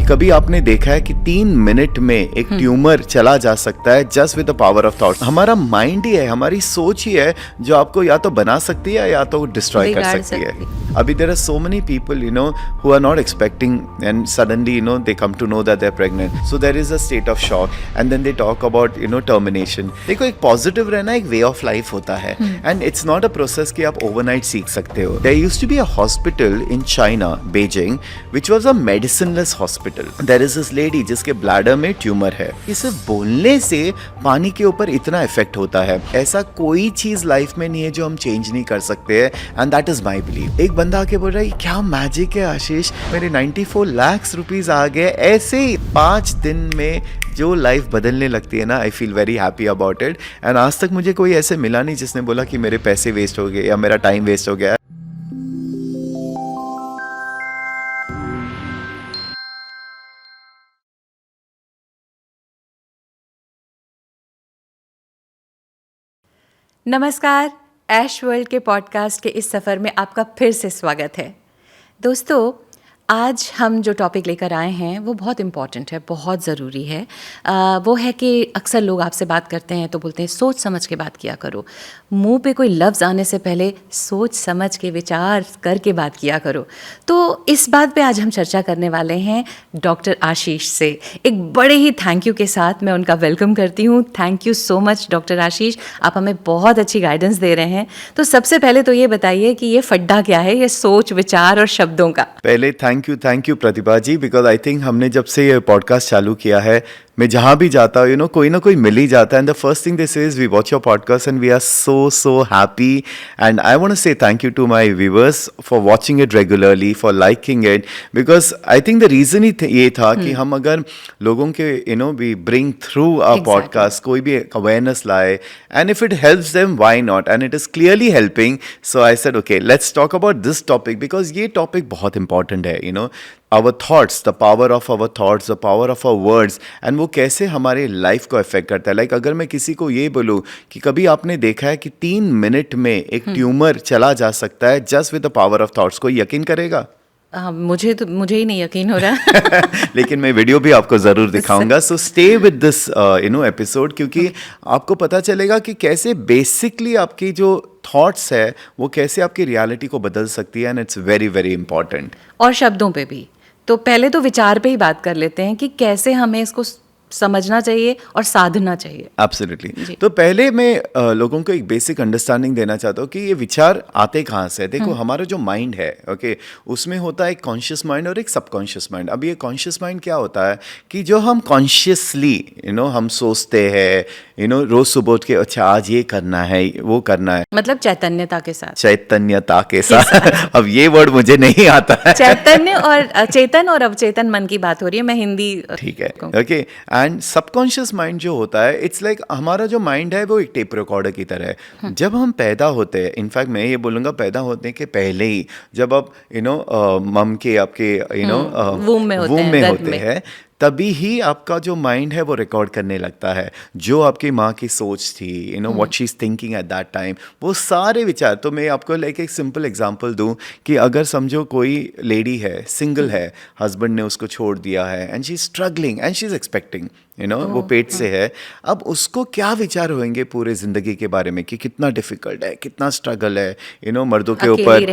कभी आपने देखा है कि 3 मिनट में एक ट्यूमर चला जा सकता है just with the power of thought. हमारा माइंड ही है, हमारी सोच ही है जो आपको या तो बना सकती है या तो डिस्ट्रॉय कर सकती है। अभी there are so many people who are not expecting and suddenly they come to know that they are pregnant, so there is a state of shock and then they talk about termination. देखो, एक positive रहना एक way of life होता है and it's not a process कि आप overnight सीख सकते हो। There used to be a hospital in China, Beijing, which was a medicineless hospital. There is this lady जिसके ब्लैडर में ट्यूमर है। इसे बोलने से पानी के ऊपर इतना इफेक्ट होता है। ऐसा कोई चीज लाइफ में नहीं है जो हम चेंज नहीं कर सकते हैं and that is my believe. एक बंदा आके बोल रहा है क्या मैजिक है आशीष, मेरे 94 लाख रुपीज आ गए। ऐसे ही 5 दिन में जो लाइफ बदलने लगती है ना, आई feel very happy about it. And आज तक मुझे कोई ऐसे मिला नहीं जिसने बोला कि मेरे पैसे वेस्ट हो गए या मेरा टाइम वेस्ट हो गया। नमस्कार, ऐश वर्ल्ड के पॉडकास्ट के इस सफ़र में आपका फिर से स्वागत है। दोस्तों, आज हम जो टॉपिक लेकर आए हैं वो बहुत इम्पॉर्टेंट है, बहुत ज़रूरी है। वो है कि अक्सर लोग आपसे बात करते हैं तो बोलते हैं सोच समझ के बात किया करो। मुंह पे कोई लफ्ज़ आने से पहले सोच समझ के विचार करके बात किया करो। तो इस बात पे आज हम चर्चा करने वाले हैं डॉक्टर आशीष से। एक बड़े ही थैंक यू के साथ मैं उनका वेलकम करती हूँ। Thank you so much doctor Ashish, आप हमें बहुत अच्छी गाइडेंस दे रहे हैं। तो सबसे पहले तो ये बताइए कि ये फड्डा क्या है, ये सोच विचार और शब्दों का। पहले thank you Pratibha ji, because I think हमने जब से ये पॉडकास्ट चालू किया है, मैं जहाँ भी जाता हूँ कोई ना कोई मिल ही जाता है and the first thing they say is we watch your podcast and we are so happy and I want to say thank you to my viewers for watching it regularly, for liking it, because I think the reason ही ये था कि हम अगर लोगों के we bring through a podcast कोई भी अवेयरनेस लाए and if it helps them why not, and it is clearly helping. So I said okay, let's talk about this topic because ये टॉपिक बहुत इंपॉर्टेंट है। Our thoughts, the power of our thoughts, the power of our words, and वो कैसे हमारे life को affect करता है। Like अगर मैं किसी को ये बोलूँ कि कभी आपने देखा है कि 3 मिनट में एक ट्यूमर चला जा सकता है just with the power of thoughts, कोई यकीन करेगा? मुझे ही नहीं यकीन हो रहा लेकिन मैं वीडियो भी आपको जरूर दिखाऊंगा। So stay with this episode, क्योंकि आपको पता चलेगा कि कैसे बेसिकली आपकी जो थॉट्स है वो कैसे आपकी रियलिटी को बदल सकती है and it's very very important. और शब्दों पे भी। तो पहले तो विचार पे ही बात कर लेते हैं कि कैसे हमें इसको समझना चाहिए और साधना चाहिए। एब्सोल्युटली। तो पहले मैं लोगों को एक बेसिक अंडरस्टैंडिंग देना चाहता हूँ कि ये विचार आते कहाँ से। देखो, हमारा जो माइंड है, ओके, उसमें होता है एक कॉन्शियस माइंड और एक सबकॉन्शियस माइंड। अब ये कॉन्शियस माइंड क्या होता है कि जो हम कॉन्शियसली हम सोचते हैं, रोज सुबह उठ के अच्छा आज ये करना है, वो करना है, मतलब चैतन्यता के साथ। चैतन्यता के साथ अब ये वर्ड मुझे नहीं आता है। चैतन्य और चेतन और अवचेतन मन की बात हो रही है, मैं हिंदी ठीक है, ओके। एंड सबकॉन्शियस माइंड जो होता है, इट्स लाइक हमारा जो माइंड है वो एक टेप रिकॉर्डर की तरह है। जब हम पैदा होते हैं, इनफैक्ट मैं ये बोलूँगा पैदा होने के पहले ही, जब आप मम के आपके वूम में होते हैं, तभी ही आपका जो माइंड है वो रिकॉर्ड करने लगता है। जो आपकी माँ की सोच थी, what she is thinking at that time, वो सारे विचार। तो मैं आपको लाइक एक सिंपल एग्जांपल दूं कि अगर समझो कोई लेडी है, सिंगल है, हस्बैंड ने उसको छोड़ दिया है and she is struggling and she is expecting, वो पेट से है। अब उसको क्या विचार होंगे पूरे जिंदगी के बारे में कि कितना डिफिकल्ट है, कितना स्ट्रगल है, मर्दों के ऊपर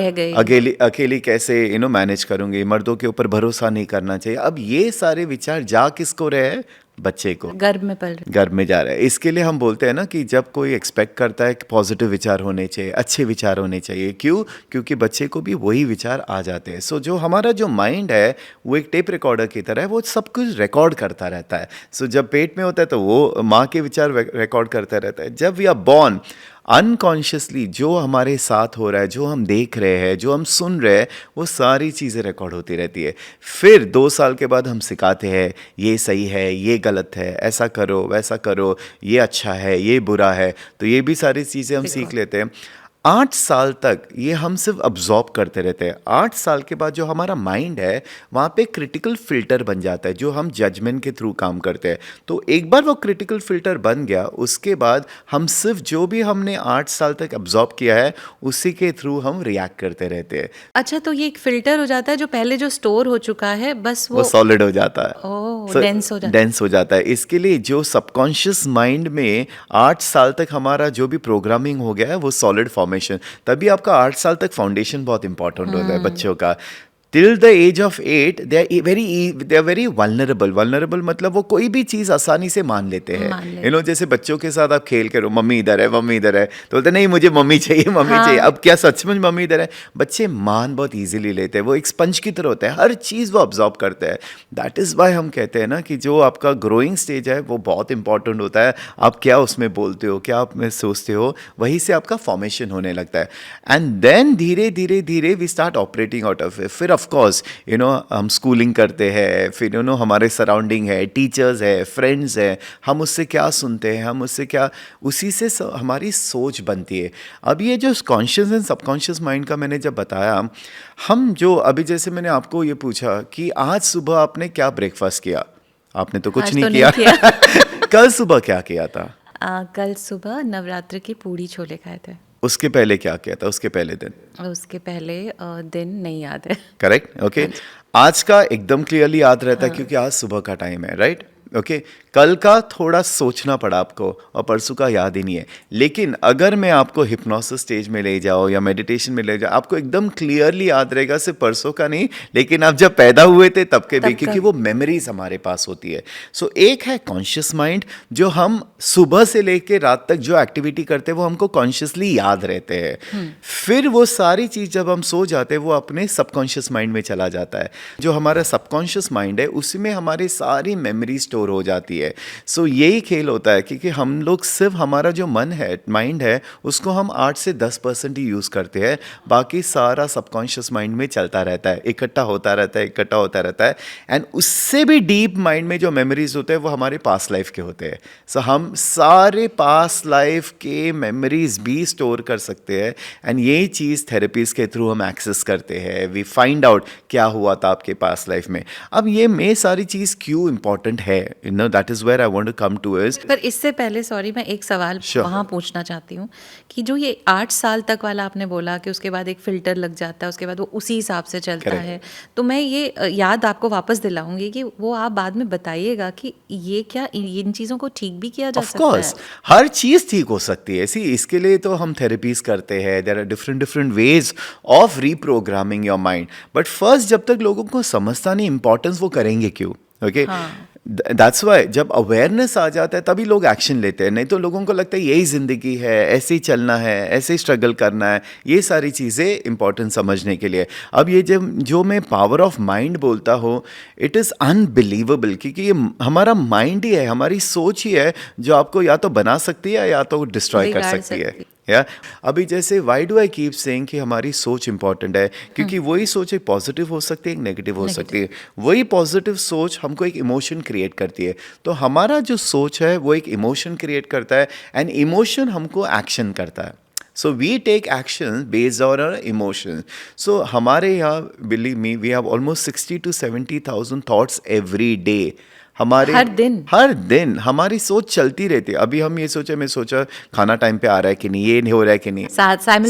अकेली कैसे मैनेज करूंगी, मर्दों के ऊपर भरोसा नहीं करना चाहिए। अब ये सारे विचार जा किसको रहे हैं? बच्चे को, गर्भ में जा रहा है। इसके लिए हम बोलते हैं ना कि जब कोई एक्सपेक्ट करता है कि पॉजिटिव विचार होने चाहिए, अच्छे विचार होने चाहिए। क्यों? क्योंकि बच्चे को भी वही विचार आ जाते हैं। सो जो हमारा जो माइंड है वो एक टेप रिकॉर्डर की तरह है, वो सब कुछ रिकॉर्ड करता रहता है। सो जब पेट में होता है तो वो माँ के विचार रिकॉर्ड करता रहता है। जब वी आर बॉर्न, अनकॉन्शियसली जो हमारे साथ हो रहा है, जो हम देख रहे हैं, जो हम सुन रहे हैं, वो सारी चीज़ें रिकॉर्ड होती रहती है। फिर 2 साल के बाद हम सिखाते हैं ये सही है, ये गलत है, ऐसा करो, वैसा करो, ये अच्छा है, ये बुरा है। तो ये भी सारी चीज़ें हम सीख लेते हैं। 8 साल तक ये हम सिर्फ अब्जॉर्ब करते रहते हैं। 8 साल के बाद जो हमारा माइंड है वहाँ पे क्रिटिकल फिल्टर बन जाता है, जो हम जजमेंट के थ्रू काम करते हैं। तो एक बार वो क्रिटिकल फिल्टर बन गया, उसके बाद हम सिर्फ जो भी हमने 8 साल तक अब्जॉर्ब किया है उसी के थ्रू हम रिएक्ट करते रहते हैं। अच्छा, तो ये एक फ़िल्टर हो जाता है, जो पहले जो स्टोर हो चुका है बस वो सॉलिड हो जाता है, ओह, डेंस हो जाता है। डेंस हो जाता है। इसके लिए जो सबकॉन्शियस माइंड में 8 साल तक हमारा जो भी प्रोग्रामिंग हो गया है वो सॉलिड फॉर्मेशन, तभी आपका 8 साल तक फाउंडेशन बहुत इंपॉर्टेंट होता है बच्चों का। Till the age of 8 they are very vulnerable मतलब वो कोई भी चीज़ आसानी से मान लेते हैं। यू नो, जैसे बच्चों के साथ आप खेल करो, मम्मी इधर है, मम्मी इधर है, तो बोलते नहीं मुझे मम्मी चाहिए, मम्मी चाहिए। अब क्या सच में मम्मी इधर है? बच्चे मान बहुत ईजिली लेते हैं, वो एक स्पंज की तरह होता है, हर चीज़ वो ऑब्जॉर्व करते हैं। दैट इज़ वाई हम कहते हैं ना कि जो आपका ग्रोइंग स्टेज है वो बहुत इंपॉर्टेंट होता है। आप क्या उसमें बोलते हो, क्या आप में सोचते हो, वहीं से आपका फॉर्मेशन होने लगता है। एंड देन धीरे धीरे धीरे we start operating out of it. फिर ऑफ कोर्स यू नो हम स्कूलिंग करते हैं, फिर यू नो हमारे सराउंडिंग है, टीचर्स है, फ्रेंड्स है, हम उससे क्या सुनते हैं, हम उससे क्या, उसी से हमारी सोच बनती है। अब ये जो कॉन्शियस एंड सबकॉन्शियस माइंड का मैंने जब बताया, हम जो अभी जैसे मैंने आपको ये पूछा कि आज सुबह आपने क्या ब्रेकफास्ट किया, आपने तो कुछ आज नहीं तो किया, नहीं किया। कल सुबह क्या किया था? कल सुबह नवरात्र की पूड़ी छोले खाए थे। उसके पहले क्या किया था, उसके पहले दिन? उसके पहले दिन नहीं याद है। Correct, okay. आज का एकदम क्लियरली याद रहता है क्योंकि आज सुबह का टाइम है, राइट? ओके, कल का थोड़ा सोचना पड़ा आपको और परसों का याद ही नहीं है। लेकिन अगर मैं आपको हिप्नोसिस स्टेज में ले जाऊँ या मेडिटेशन में ले जाऊँ, आपको एकदम क्लियरली याद रहेगा, सिर्फ परसों का नहीं, लेकिन आप जब पैदा हुए थे तब के भी, क्योंकि वो मेमोरीज हमारे पास होती है। सो एक है कॉन्शियस माइंड, जो हम सुबह से लेके रात तक जो एक्टिविटी करते हैं वो हमको कॉन्शियसली याद रहते हैं। फिर वो सारी चीज़ जब हम सो जाते हैं वो अपने सबकॉन्शियस माइंड में चला जाता है। जो हमारा सबकॉन्शियस माइंड है उसी में हमारी सारी मेमोरी स्टोर हो जाती है। सो यही खेल होता है, क्योंकि हम लोग सिर्फ हमारा जो मन है, माइंड है, उसको हम 8 से 10% ही यूज़ करते हैं, बाकी सारा सबकॉन्शियस माइंड में चलता रहता है, इकट्ठा होता रहता है, इकट्ठा होता रहता है। एंड उससे भी डीप माइंड में जो मेमोरीज होते हैं वो हमारे पास्ट लाइफ के होते हैं। सो हम सारे पास्ट लाइफ के मेमोरीज भी स्टोर कर सकते हैं, एंड यही चीज़ थेरेपीज के थ्रू हम एक्सेस करते हैं। वी फाइंड आउट क्या हुआ था आपके पास्ट लाइफ में। अब ये सारी चीज़ क्यों इंपॉर्टेंट है, you know, that is where I want to come to is. पर इससे पहले सॉरी, मैं एक सवाल वहाँ पूछना चाहती हूँ कि जो ये 8 साल तक वाला आपने बोला कि उसके बाद एक फ़िल्टर लग जाता है, उसके बाद वो उसी हिसाब से चलता है, तो मैं ये याद आपको वापस दिलाऊंगी कि वो आप बाद में बताइएगा कि ये क्या इन चीज़ों को ठीक भी किया जा सकता है? हर चीज़ ठीक हो सकती है। इसके लिए तो हम थेरेपीज करते हैं। There are different ways of reprogramming your mind. But first जब तक लोगों को समझता नहीं इम्पोर्टेंस, वो करेंगे क्यों? ओके, दैट्स वाई जब अवेयरनेस आ जाता है तभी लोग एक्शन लेते हैं। नहीं तो लोगों को लगता है यही ज़िंदगी है, ऐसे ही चलना है, ऐसे ही स्ट्रगल करना है, ये सारी चीज़ें इंपॉर्टेंट समझने के लिए। अब ये जो मैं पावर ऑफ माइंड बोलता हूँ, इट इज़ अनबिलीवेबल, क्योंकि ये हमारा माइंड ही है, हमारी सोच ही है जो आपको या तो बना सकती है या तो डिस्ट्रॉय कर सकती है। या अभी जैसे why do I keep saying कि हमारी सोच इंपॉर्टेंट है, क्योंकि वही सोच एक पॉजिटिव हो सकती है, एक नेगेटिव हो सकती है। वही पॉजिटिव सोच हमको एक इमोशन क्रिएट करती है। तो हमारा जो सोच है वो एक इमोशन क्रिएट करता है, एंड इमोशन हमको एक्शन करता है। So we take action based on our emotions. So हमारे यहाँ, believe me, we have almost 60 to 70,000 thoughts every day. हमारे हर दिन हमारी सोच चलती रहती है। अभी हम ये मैं सोचा खाना टाइम पे आ रहा है कि नहीं, ये नहीं हो रहा है कि नहीं,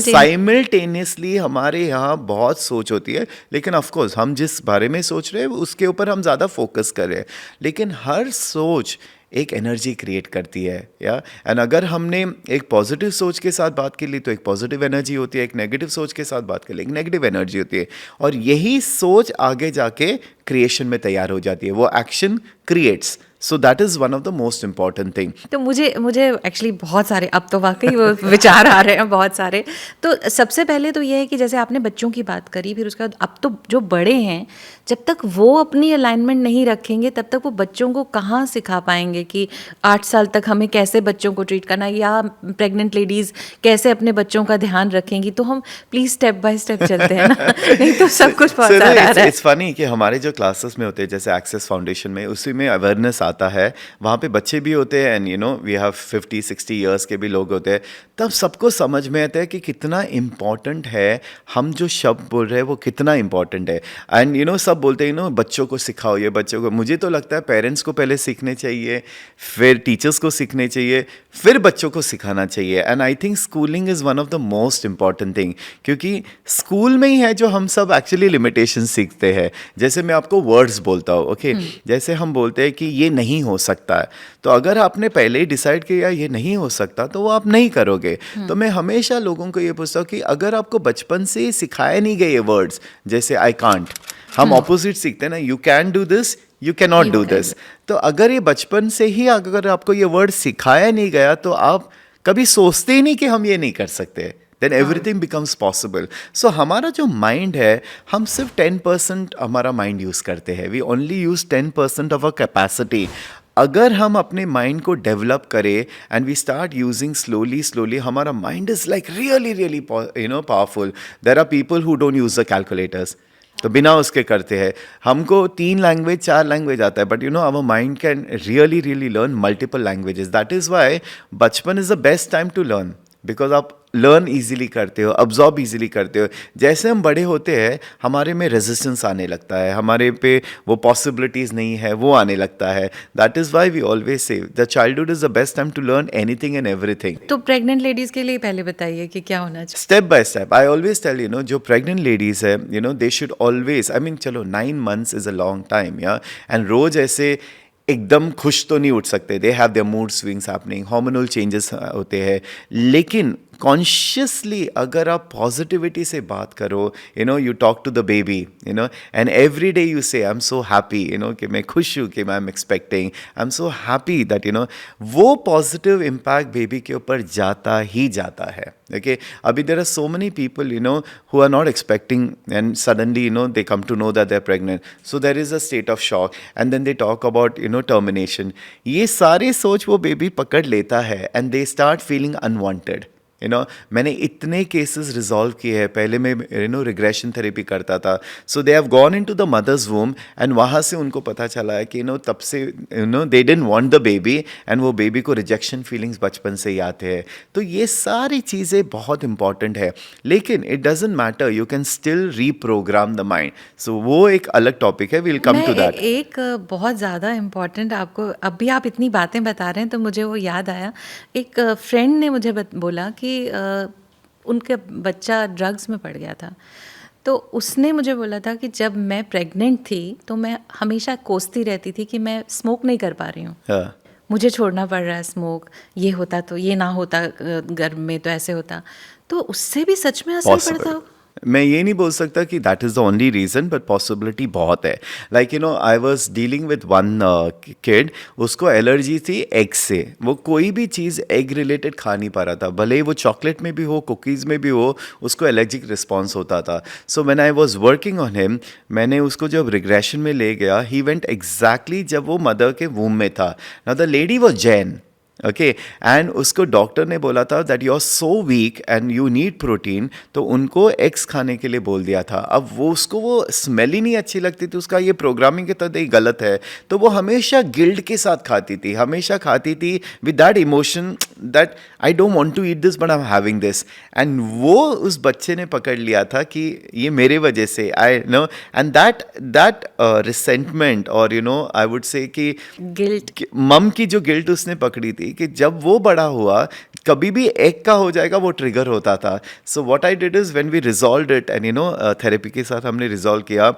साइमल्टेनियसली हमारे यहाँ बहुत सोच होती है। लेकिन ऑफ कोर्स हम जिस बारे में सोच रहे हैं उसके ऊपर हम ज़्यादा फोकस कर रहे हैं। लेकिन हर सोच एक एनर्जी क्रिएट करती है, या एंड अगर हमने एक पॉजिटिव सोच के साथ बात की ली तो एक पॉजिटिव एनर्जी होती है, एक नेगेटिव सोच के साथ बात कर ली एक नेगेटिव एनर्जी होती है, और यही सोच आगे जाके क्रिएशन में तैयार हो जाती है। वो action creates. So that is one of the most important thing. तो मुझे एक्चुअली बहुत सारे, अब तो वाकई वो विचार आ रहे हैं बहुत सारे। तो सबसे पहले तो ये है कि जैसे आपने बच्चों की बात करी, फिर उसके बाद अब तो जो बड़े हैं, जब तक वो अपनी अलाइनमेंट नहीं रखेंगे तब तक वो बच्चों को कहाँ सिखा पाएंगे कि 8 साल तक हमें कैसे बच्चों को ट्रीट करना है, या प्रेग्नेंट लेडीज़ कैसे अपने बच्चों का ध्यान रखेंगी। तो हम प्लीज़ स्टेप बाय स्टेप चलते हैं ना, नहीं तो सब कुछ बहुत सारा है। इट्स फनी कि हमारे जो क्लासेस में होते हैं, जैसे एक्सेस फाउंडेशन में, उसी में अवेयरनेस आता है, वहाँ पे बच्चे भी होते हैं एंड वी हैव 50-60 ईयर्स के भी लोग होते हैं, तब सबको समझ में आता है कि कितना इम्पॉर्टेंट है, हम जो शब्द बोल रहे हैं वो कितना इम्पॉर्टेंट है। एंड सब बोलते हैं बच्चों को सिखाओ, ये बच्चों को, मुझे तो लगता है पेरेंट्स को पहले सीखने चाहिए, फिर टीचर्स को सीखने चाहिए, फिर बच्चों को सिखाना चाहिए। And I think schooling is one of the most important thing, क्योंकि स्कूल में ही है जो हम सब एक्चुअली लिमिटेशन सीखते हैं। जैसे मैं आपको वर्ड्स बोलता हूँ, ओके, जैसे हम बोलते हैं कि ये नहीं हो सकता है, तो अगर आपने पहले ही डिसाइड किया ये नहीं हो सकता तो वो आप नहीं करोगे। तो मैं हमेशा लोगों को ये पूछता हूँ कि अगर आपको बचपन से सिखाए नहीं गए ये वर्ड्स, जैसे आई कांट, हम ऑपोजिट सीखते हैं ना, you can do this, you can not do this. तो अगर ये बचपन से ही अगर आपको ये वर्ड सिखाया नहीं गया तो आप कभी सोचते ही नहीं कि हम ये नहीं कर सकते, देन एवरीथिंग बिकम्स पॉसिबल। सो हमारा जो माइंड है, हम सिर्फ 10% हमारा माइंड यूज़ करते हैं, we only use 10% of a capacity. अगर हम अपने माइंड को डेवलप करें and we start using slowly, हमारा mind is like really powerful. There are people who don't use the calculators, तो बिना उसके करते हैं। हमको 3 लैंग्वेज 4 लैंग्वेज आता है, but our mind can really learn multiple languages. That is why बचपन is the best time to learn, because आप लर्न ईजिली करते हो, अब्जॉर्ब ईजिली करते हो। जैसे हम बड़े होते हैं हमारे में रेजिस्टेंस आने लगता है, हमारे पे वो पॉसिबिलिटीज़ नहीं है, वो आने लगता है। That is why we always say the childhood is the best time to learn anything and everything. तो प्रेग्नेंट लेडीज के लिए पहले बताइए कि क्या होना चाहिए। Step by step I always tell जो प्रेग्नेंट लेडीज़ है they should always, I mean चलो 9 months is a long time, या एंड रोज़ ऐसे एकदम खुश तो नहीं उठ सकते, they have their mood swings happening, hormonal changes होते हैं, लेकिन कॉन्शियसली अगर आप पॉजिटिविटी से बात करो, you talk to the baby, and every day you say I am so happy, कि मैं खुश हूँ, कि I am expecting, I am so happy that वो पॉजिटिव इम्पैक्ट बेबी के ऊपर जाता ही जाता है। ओके, अभी there are so many people who are not expecting and suddenly they come to know that they are pregnant, so there is a state of shock and then they talk about termination. ये सारे सोच वो baby पकड़ लेता है and they start feeling unwanted. मैंने इतने cases resolve किए हैं। पहले मैं रिग्रेशन थेरेपी करता था, so they have gone into the mother's womb and वहाँ से उनको पता चला है कि तब से they didn't want the baby and वो बेबी को रिजेक्शन फीलिंग्स बचपन से ही आते हैं। तो ये सारी चीज़ें बहुत इंपॉर्टेंट है, लेकिन it doesn't matter, you can still reprogram the mind. So वो एक अलग टॉपिक है, विल कम टू दैट। एक बहुत ज़्यादा इम्पॉर्टेंट, आपको अभी आप इतनी बातें बता रहे हैं तो मुझे वो याद आया। एक फ्रेंड ने मुझे बोला कि उनका बच्चा ड्रग्स में पड़ गया था, तो उसने मुझे बोला था कि जब मैं प्रेग्नेंट थी तो मैं हमेशा कोसती रहती थी कि मैं स्मोक नहीं कर पा रही हूँ, मुझे छोड़ना पड़ रहा है स्मोक, ये होता तो ये ना होता, गर्भ में तो ऐसे होता, तो उससे भी सच में असर पड़ता हो। मैं ये नहीं बोल सकता कि that is the only reason, but possibility बहुत है। Like I was dealing with one kid, उसको एलर्जी थी एग से, वो कोई भी चीज़ एग रिलेटेड खा नहीं पा रहा था, भले ही वो चॉकलेट में भी हो, कुकीज़ में भी हो, उसको एलर्जिक रिस्पॉन्स होता था। So when I was working on him, मैंने उसको जब रिग्रेशन में ले गया, ही वेंट एग्जैक्टली जब वो मदर के वूम में था। Now the lady was Jain, okay, and उसको डॉक्टर ने बोला था that you are so weak and you need protein, तो उनको एग्स खाने के लिए बोल दिया था। अब वो उसको वो स्मेल ही नहीं अच्छी लगती थी, उसका ये प्रोग्रामिंग के तहत ही गलत है, तो वो हमेशा गिल्ट के साथ खाती थी, हमेशा खाती थी with that emotion that I don't want to eat this but I am having this. And वो उस बच्चे ने पकड़ लिया था कि ये मेरे वजह से, I know, and that resentment और आई वुड से कि गिल्ट, मम की जो गिल्ट उसने पकड़ी थी कि जब वो बड़ा हुआ कभी भी एग का हो जाएगा वो ट्रिगर होता था। So what I did is when we resolved it and therapy के साथ हमने रिजॉल्व किया,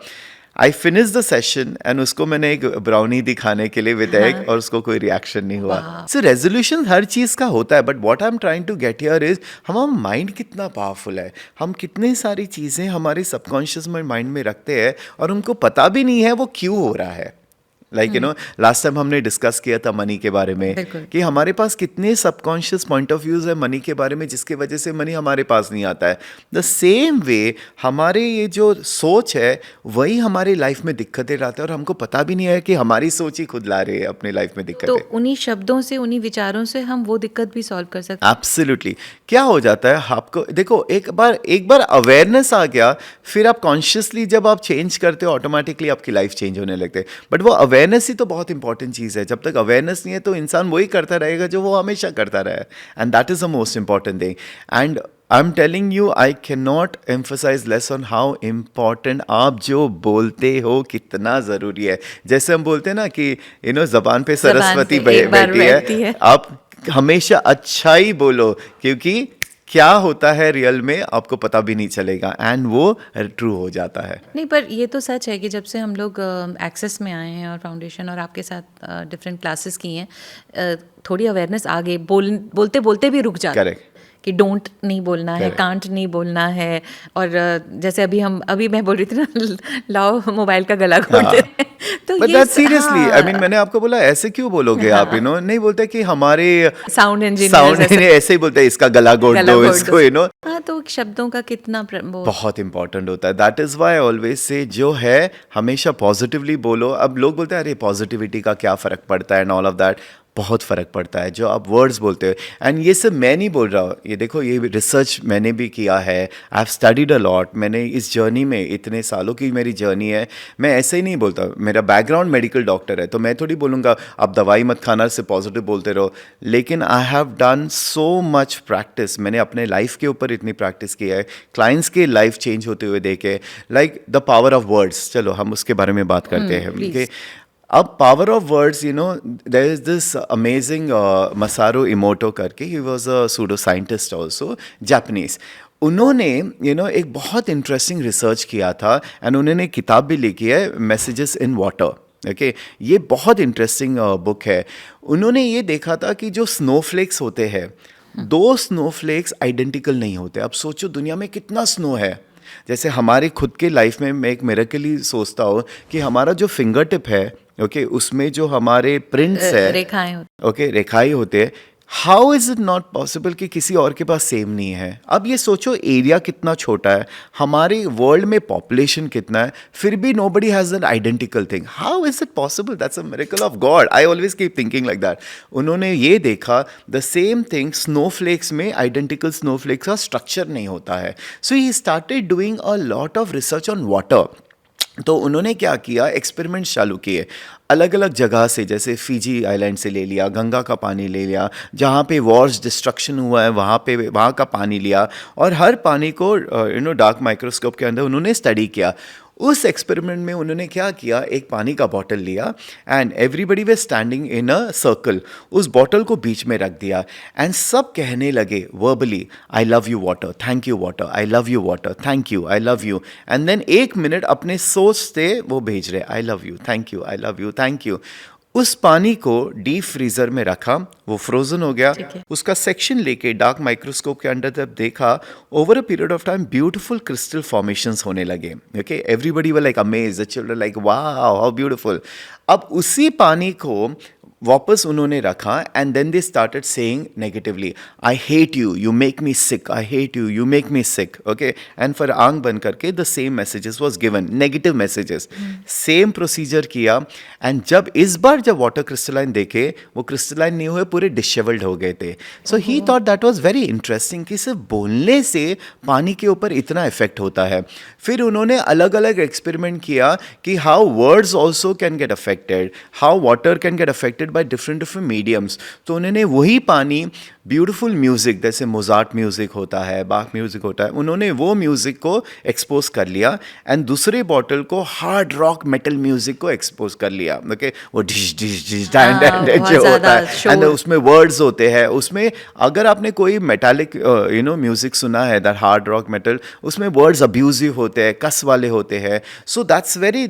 I finish the session and उसको मैंने एक ब्राउनी दिखाने के लिए विद एग, और उसको कोई रिएक्शन नहीं हुआ। सो रेजोल्यूशन हर चीज़ का होता है, but what I am trying to get here is हमारा माइंड कितना पावरफुल है, हम कितनी सारी चीज़ें हमारे सबकॉन्शियस माइंड में रखते हैं और हमको पता भी नहीं है वो क्यों हो रहा है। लाइक लास्ट टाइम हमने डिस्कस किया था मनी के बारे में कि हमारे पास कितने सबकॉन्शियस पॉइंट ऑफ व्यूज है मनी के बारे में, जिसके वजह से मनी हमारे पास नहीं आता है। द सेम वे हमारे ये जो सोच है वही हमारी लाइफ में दिक्कतें लाते हैं और हमको पता भी नहीं है कि हमारी सोच ही खुद ला रही है अपनी लाइफ में दिक्कतें। तो उन्हीं शब्दों से, उन्हीं विचारों से हम वो दिक्कत भी सॉल्व कर सकते हैं। एब्सोल्युटली। क्या हो जाता है आपको, देखो एक बार अवेयरनेस आ गया, फिर आप कॉन्शियसली जब आप चेंज करते हो ऑटोमेटिकली आपकी लाइफ चेंज होने लगते हैं। बट वो अवेयरनेस अवेयरनेस ही तो बहुत इंपॉर्टेंट चीज़ है। जब तक अवेयरनेस नहीं है तो इंसान वही करता रहेगा जो वो हमेशा करता रहा है, and that is the most important thing. And I am telling you, I can not emphasize less on how important आप जो बोलते हो कितना ज़रूरी है। जैसे हम बोलते हैं ना कि ज़बान पे सरस्वती एक बार बैठी बैठती है, है। आप हमेशा अच्छा ही बोलो, क्योंकि क्या होता है रियल में आपको पता भी नहीं चलेगा, एंड वो ट्रू हो जाता है। नहीं, पर ये तो सच है कि जब से हम लोग एक्सेस में आए हैं और फाउंडेशन और आपके साथ डिफरेंट क्लासेस की हैं, थोड़ी अवेयरनेस आ गई, बोलते बोलते भी रुक जाते Correct. कि डोंट नहीं बोलना है, Correct. कांट नहीं बोलना है। और जैसे अभी मैं बोल रही थी ना, लाओ मोबाइल का गला घोट दे रहे हैं। तो बट ये दैट सीरियसली, आई मीन हाँ, मैंने आपको बोला ऐसे क्यों बोलोगे आप, नहीं बोलते कि हमारे साउंड इंजीनियर साउंड ऐसे ही बोलते हैं, इसका गला घोट गला दो घोट इसको, दो। हाँ, तो शब्दों का कितना वो बहुत इंपॉर्टेंट होता है। That is why always say जो है हमेशा पॉजिटिवली बोलो। अब लोग बोलते हैं अरे पॉजिटिविटी का क्या फ़र्क पड़ता है एंड ऑल ऑफ दैट, बहुत फ़र्क पड़ता है जो आप वर्ड्स बोलते हो। एंड ये सब मैं नहीं बोल रहा हूँ, ये देखो ये रिसर्च मैंने भी किया है, I have studied a lot. मैंने इस जर्नी में, इतने सालों की मेरी जर्नी है, मैं ऐसे ही नहीं बोलता। मेरा बैकग्राउंड मेडिकल डॉक्टर है, तो मैं थोड़ी बोलूँगा आप दवाई मत खाना, से पॉजिटिव बोलते रहो। लेकिन I have done so much practice, मैंने अपने लाइफ के ऊपर इतनी प्रैक्टिस की है, क्लाइंट्स के लाइफ चेंज होते हुए देखे, like the power of words. चलो हम उसके बारे में बात करते हैं please. कि अब power of words, there is this amazing Masaru Emoto करके, he was a pseudo scientist also, Japanese. उन्होंने एक बहुत इंटरेस्टिंग रिसर्च किया था, एंड उन्होंने एक किताब भी लिखी है, मैसेजेस इन वाटर। ओके, ये बहुत इंटरेस्टिंग बुक है। उन्होंने ये देखा था कि जो स्नोफ्लेक्स होते हैं, दो स्नोफ्लेक्स आइडेंटिकल नहीं होते। अब सोचो दुनिया में कितना स्नो है। जैसे हमारे खुद के लाइफ में मैं एक मिरेकल ही सोचता हूँ कि हमारा जो फिंगर टिप है, ओके, उसमें जो हमारे प्रिंट्स है, रेखाएं होती। ओके, रेखाएं होते हैं। How is it not possible कि किसी और के पास सेम नहीं है? अब ये सोचो एरिया कितना छोटा है, हमारे वर्ल्ड में पॉपुलेशन कितना है, फिर भी nobody has an identical thing. How is it possible? That's a miracle of God. I always keep thinking like that. उन्होंने ये देखा द सेम थिंग, स्नोफ्लेक्स में आइडेंटिकल स्नोफ्लेक्स का स्ट्रक्चर नहीं होता है। So he started doing a lot of research on water. तो उन्होंने क्या किया, एक्सपेरिमेंट्स चालू किए अलग अलग जगह से, जैसे फिजी आइलैंड से ले लिया, गंगा का पानी ले लिया, जहाँ पे वॉर्स डिस्ट्रक्शन हुआ है वहाँ का पानी लिया, और हर पानी को डार्क माइक्रोस्कोप के अंदर उन्होंने स्टडी किया। उस एक्सपेरिमेंट में उन्होंने क्या किया, एक पानी का बॉटल लिया, and everybody were standing in a circle, उस बॉटल को बीच में रख दिया, एंड सब कहने लगे verbally, I love you water, thank you water, I love you water, thank you, I love you. And then 1 minute अपने सोच से वो भेज रहे, I love you, thank you, I love you, thank you. उस पानी को डीप फ्रीजर में रखा, वो फ्रोजन हो गया, उसका सेक्शन लेके डार्क माइक्रोस्कोप के अंदर जब देखा, over a period of time beautiful crystal formations होने लगे। Okay, everybody were like amazed, the children like wow how beautiful. अब उसी पानी को वापस उन्होंने रखा, and then they started saying negatively, I hate you, you make me sick, I hate you, you make me sick. Okay, and फिर आंख बंद करके the same messages was given, negative messages. Same procedure किया, and जब water crystalline देखे, वो crystalline नहीं हुए, पूरे डिशेवल्ड हो गए थे। So he thought that was very interesting कि सिर्फ बोलने से पानी के ऊपर इतना इफेक्ट होता है। फिर उन्होंने अलग अलग एक्सपेरिमेंट किया कि how words also can get affected, how water can get affected by different different mediums. तो उन्होंने वही पानी ब्यूटीफुल म्यूज़िक, जैसे मोजार्ट म्यूज़िक होता है, बाक म्यूज़िक होता है, उन्होंने वो म्यूज़िक को एक्सपोज कर लिया, एंड दूसरे बॉटल को हार्ड रॉक मेटल म्यूज़िक को एक्सपोज कर लिया। ओके, वो डिश डिश डिश जो होता है, एंड उसमें वर्ड्स होते हैं। उसमें अगर आपने कोई मेटालिक म्यूज़िक सुना है, दैट हार्ड रॉक मेटल, उसमें वर्ड्स अब्यूजिव होते हैं, कस वाले होते हैं। So that's very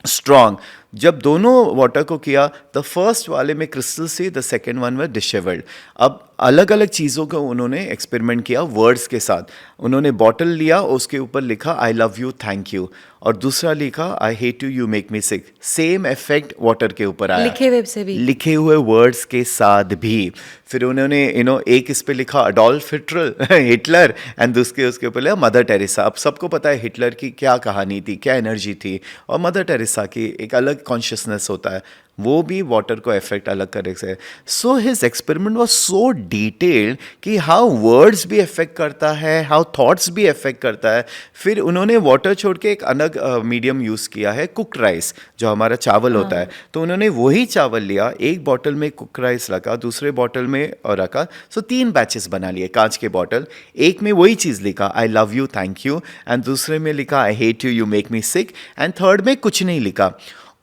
strong. जब दोनों वाटर को किया, द फर्स्ट वाले में क्रिस्टल से, द सेकेंड वन में डिशेवल्ड। अब अलग अलग चीज़ों को उन्होंने एक्सपेरिमेंट किया वर्ड्स के साथ। उन्होंने बॉटल लिया, उसके ऊपर लिखा आई लव यू, थैंक यू, और दूसरा लिखा आई hate you, you make me sick. Same effect water के ऊपर आया, लिखे हुए से भी, लिखे हुए वर्ड्स के साथ भी। फिर उन्होंने एक इस पे लिखा अडोल्फ हिटलर, एंड दूसरे उसके ऊपर लिखा मदर टेरेसा। अब सबको पता है हिटलर की क्या कहानी थी, क्या एनर्जी थी, और मदर टेरेसा की एक अलग कॉन्शियसनेस होता है। वो भी वाटर को इफेक्ट अलग करे से। So his experiment was so detailed कि हाउ वर्ड्स भी इफेक्ट करता है, हाउ थॉट्स भी इफेक्ट करता है। फिर उन्होंने वाटर छोड़ के एक अलग मीडियम यूज़ किया है, कुक्ड राइस, जो हमारा चावल होता है। तो उन्होंने वही चावल लिया, एक बॉटल में कुक राइस रखा, दूसरे बॉटल में और रखा, सो 3 बैचेस बना लिए, कांच के बॉटल। एक में वही चीज़ लिखा, आई love you, thank you, and दूसरे में लिखा, आई hate you, you make me sick, and third में कुछ नहीं लिखा।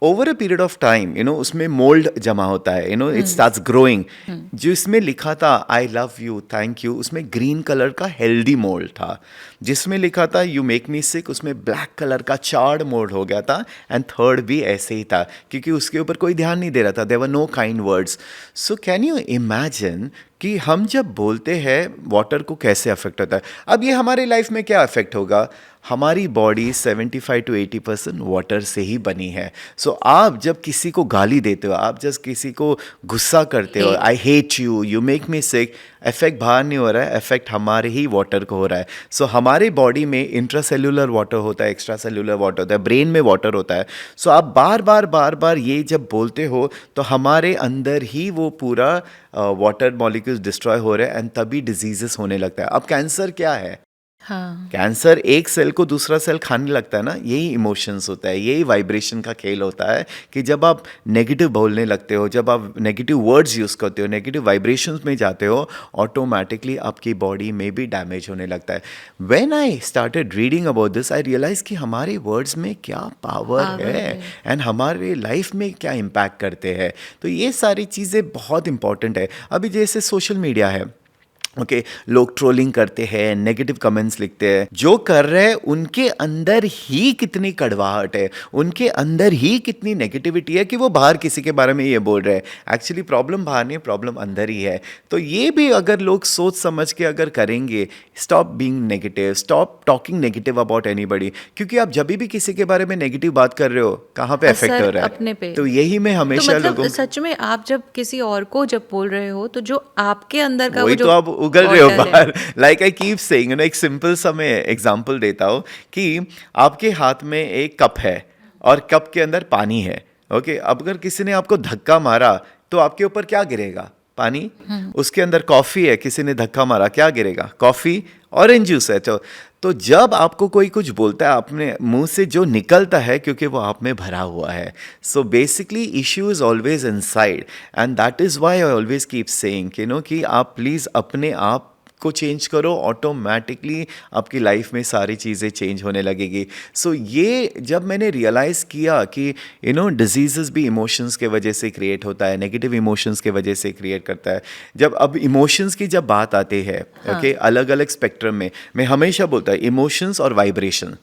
Over a period of time उसमें मोल्ड जमा होता है, इट स्टार्ट्स ग्रोइंग। जो इसमें लिखा था आई लव यू, थैंक यू, उसमें ग्रीन कलर का हेल्दी मोल्ड था। जिसमें लिखा था यू मेक मी सिक, उसमें ब्लैक कलर का चार्ड मोल्ड हो गया था। एंड थर्ड भी ऐसे ही था, क्योंकि उसके ऊपर कोई ध्यान नहीं दे रहा था, there were no kind words. So can you imagine कि हम जब बोलते हैं वाटर को कैसे अफेक्ट होता है। अब ये हमारे लाइफ में क्या अफेक्ट होगा, हमारी बॉडी 75 to 80% वाटर से ही बनी है। सो आप जब किसी को गाली देते हो, आप जब किसी को गुस्सा करते हो, आई hate you, you make me sick, effect बाहर नहीं हो रहा है, इफेक्ट हमारे ही वाटर को हो रहा है। सो हमारे बॉडी में इंट्रासेल्यूलर वाटर होता है, एक्स्ट्रा सेल्यूलर वाटर होता है, ब्रेन में वाटर होता है। सो आप बार बार ये जब बोलते हो तो हमारे अंदर ही वो पूरा वाटर मॉलिक्यूल्स डिस्ट्रॉय हो रहे हैं, एंड तभी डिजीजेस होने लगता है। अब कैंसर क्या है, हाँ, कैंसर एक सेल को दूसरा सेल खाने लगता है ना, यही इमोशंस होता है, यही वाइब्रेशन का खेल होता है कि जब आप नेगेटिव बोलने लगते हो, जब आप नेगेटिव वर्ड्स यूज़ करते हो, नेगेटिव वाइब्रेशंस में जाते हो, ऑटोमेटिकली आपकी बॉडी में भी डैमेज होने लगता है। When I started reading about this, I realize कि हमारे वर्ड्स में क्या पावर है एंड हमारे लाइफ में क्या इम्पैक्ट करते हैं। तो ये सारी चीज़ें बहुत इंपॉर्टेंट है। अभी जैसे सोशल मीडिया है, ओके, लोग ट्रोलिंग करते हैं, नेगेटिव कमेंट्स लिखते हैं, जो कर रहे हैं उनके अंदर ही कितनी कड़वाहट है, उनके अंदर ही कितनी नेगेटिविटी है कि वो बाहर किसी के बारे में ये बोल रहे हैं। एक्चुअली प्रॉब्लम बाहर नहीं, प्रॉब्लम अंदर ही है। तो ये भी अगर लोग सोच समझ के अगर करेंगे, stop being negative, stop talking negative about anybody, क्योंकि आप जब भी किसी के बारे में नेगेटिव बात कर रहे हो, कहाँ पे इफेक्ट हो रहा है, अपने पे। तो यही मैं हमेशा तो मतलब लोगों, सच में आप जब किसी और को जब बोल रहे हो, तो जो आपके अंदर का वो वही जो तो आप उगल रहे हो bottle है, बाहर। लाइक आई कीप सेइंग, एक सिंपल सा मैं एग्जांपल देता हूँ कि आपके हाथ में एक कप है और कप के अंदर पानी है। ओके, अब अगर किसी ने आपको धक्का मारा तो आपके ऊपर क्या गिरेगा, पानी। उसके अंदर कॉफी है, किसी ने धक्का मारा, क्या गिरेगा, कॉफी। ऑरेंज जूस है, तो जब आपको कोई कुछ बोलता है, अपने मुंह से जो निकलता है, क्योंकि वो आप में भरा हुआ है। So basically issue is always inside, and that is why I always keep saying कि आप प्लीज अपने आप को चेंज करो, ऑटोमेटिकली आपकी लाइफ में सारी चीज़ें चेंज होने लगेगी। सो ये जब मैंने रियलाइज़ किया कि डिजीज़ेस भी इमोशंस के वजह से क्रिएट होता है, नेगेटिव इमोशंस के वजह से क्रिएट करता है। जब अब इमोशंस की जब बात आती है, ओके, अलग अलग स्पेक्ट्रम में, मैं हमेशा बोलता हूँ इमोशंस और वाइब्रेशन,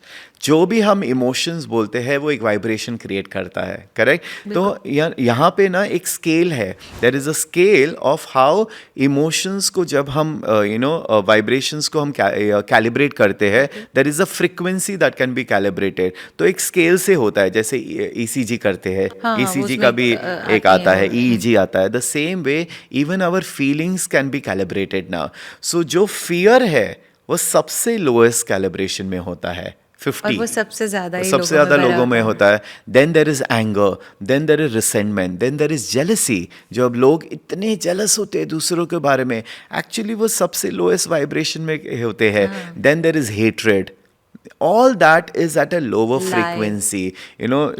जो भी हम इमोशंस बोलते हैं वो एक वाइब्रेशन क्रिएट करता है, करेक्ट। तो यहाँ पे ना एक स्केल है, there is a scale of how emotions को जब हम वाइब्रेशंस को हम कैलिब्रेट करते हैं, there is a frequency that can be calibrated. तो एक स्केल से होता है, जैसे ईसीजी करते हैं, हाँ, ईसीजी उसमें का भी एक आती आता हैं है, वो। ईईजी आता है। The same way even our feelings can be calibrated now. So जो फियर है वो सबसे लोएस्ट कैलिब्रेशन में होता है, 50। और वो सबसे ज़्यादा ही सबसे लोगों ज़्यादा में भरा लोगों में होता है। होता है। Then there is anger, then there is resentment, then there is jealousy. जो अब लोग इतने जेलस होते हैं दूसरों के बारे में, एक्चुअली वो सबसे लोएस्ट वाइब्रेशन में होते हैं। Then there is hatred, all that is at a lower Lies. frequency,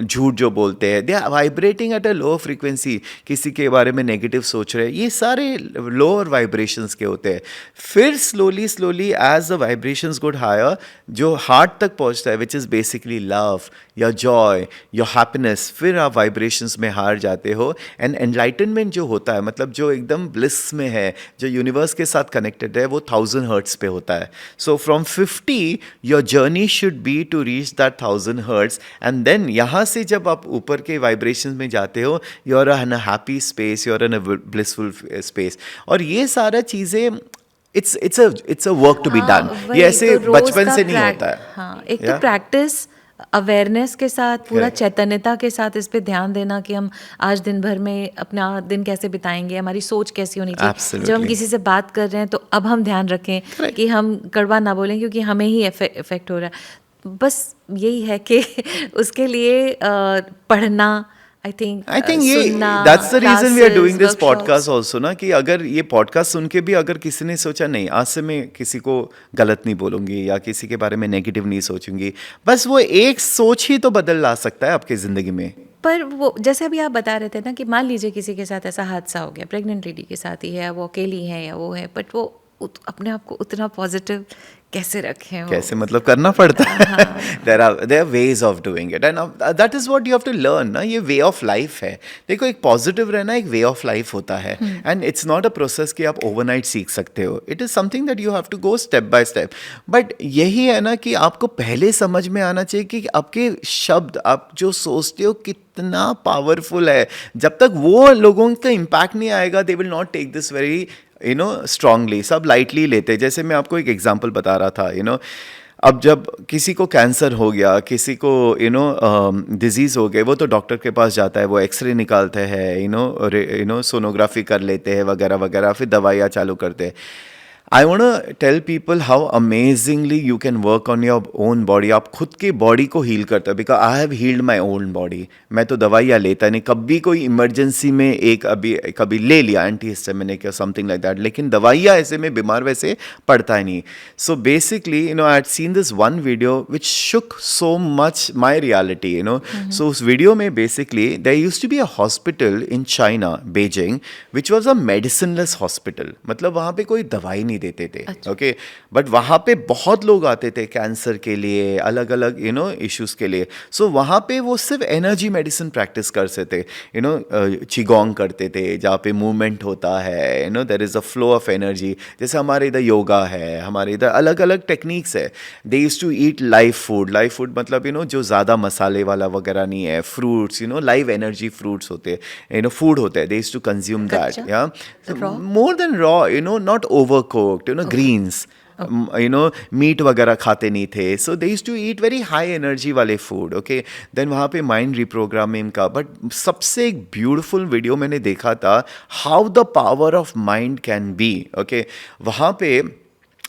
झूठ जो बोलते हैं, they are vibrating at a lower frequency। किसी के बारे में नेगेटिव सोच रहे हैं, ये सारे लोअर वाइब्रेशंस के होते हैं। फिर slowly slowly as the vibrations go higher, जो हार्ट तक पहुंचता है, विच इज़ बेसिकली लव या जॉय या हैप्पीनेस, फिर आप वाइब्रेशंस में हार जाते हो। एंड एनलाइटनमेंट जो होता है, मतलब जो एकदम ब्लिस में है, जो यूनिवर्स के साथ कनेक्टेड है, वो 1000 हर्ट्स पे होता है। So from 50 your journey should be to reach that 1000 hertz, and then यहाँ से जब आप ऊपर के वाइब्रेशन में जाते हो, you are in a happy space, you are in a blissful space. और ये सारा चीज़ें it's a work to be done. वही ये ऐसे तो रोज बचपन का से नहीं होता है। हाँ, एक तो प्रैक्टिस, अवेयरनेस के साथ, पूरा Correct. चैतन्यता के साथ इस पे ध्यान देना कि हम आज दिन भर में अपना दिन कैसे बिताएंगे, हमारी सोच कैसी होनी चाहिए। Absolutely. जब हम किसी से बात कर रहे हैं तो अब हम ध्यान रखें Correct. कि हम कड़वा ना बोलें, क्योंकि हमें ही इफेक्ट हो रहा है। बस यही है कि उसके लिए पढ़ना, आई थिंक आई थिंक ये that's the reason we are doing this podcast also ना, कि अगर ये पॉडकास्ट सुन के भी अगर किसी ने सोचा नहीं आज से मैं किसी को गलत नहीं बोलूंगी या किसी के बारे में नेगेटिव नहीं सोचूंगी, बस वो एक सोच ही तो बदल ला सकता है आपकी ज़िंदगी में। पर वो जैसे अभी आप बता रहे थे ना कि मान लीजिए किसी के साथ ऐसा हादसा हो गया, प्रेग्नेंट लेडी के साथ ही है, वो अकेली है या वो है, बट वो अपने आप को उतना पॉजिटिव कैसे रखें वो? कैसे मतलब करना पड़ता है। There are ways of doing it and that is what you have to learn ना, ये वे ऑफ लाइफ है। देखो एक पॉजिटिव रहना एक वे ऑफ लाइफ होता है and it's not a process कि आप ओवरनाइट सीख सकते हो, it is something that you have to go step by step. But यही है ना कि आपको पहले समझ में आना चाहिए कि आपके शब्द, आप जो सोचते हो कितना पावरफुल है। जब तक वो लोगों का इम्पैक्ट नहीं आएगा, they will not take this very strongly, सब लाइटली लेते। जैसे मैं आपको एक एग्जांपल बता रहा था, अब जब किसी को कैंसर हो गया, किसी को डिजीज़ हो गए, वो तो डॉक्टर के पास जाता है, वो एक्सरे निकालते हैं, सोनोग्राफी कर लेते हैं वगैरह वगैरह, फिर दवाइयाँ चालू करते हैं। I want to tell people how amazingly you can work on your own body. आप खुद की बॉडी को हील करते हो, because I have healed my own body. मैं तो दवाइयाँ लेता नहीं, कभी कोई इमरजेंसी में कभी ले लिया एंटीहिस्टामिनिक या समथिंग लाइक दैट, लेकिन दवाइयाँ ऐसे में बीमार वैसे पड़ता ही नहीं। So basically I had seen this one video which shook so much my reality. So उस वीडियो में basically there used to be a hospital in China, Beijing, which was a medicineless hospital. मतलब वहाँ पे कोई दवाई नहीं देते थे, ओके, बट वहाँ पे बहुत लोग आते थे कैंसर के लिए, अलग अलग इश्यूज के लिए। सो वहाँ पे वो सिर्फ एनर्जी मेडिसिन प्रैक्टिस करते थे, चिगोंग करते थे, जहाँ पे मूवमेंट होता है, there is a flow of energy. जैसे हमारे इधर योगा है, हमारे इधर अलग अलग टेक्निक्स है। They used to eat live food मतलब जो ज़्यादा मसाले वाला वगैरह नहीं है, फ्रूट्स, लाइव एनर्जी फ्रूट्स होते हैं, फूड होता है, they used to consume that, या more than raw, not over greens, meat वगैरह खाते नहीं थे। So they used to eat very high energy वाले फूड, ओके। देन वहाँ पे माइंड रिप्रोग्रामिंग का, बट सबसे एक ब्यूटीफुल वीडियो मैंने देखा था, how the power of mind can be, okay. वहाँ पे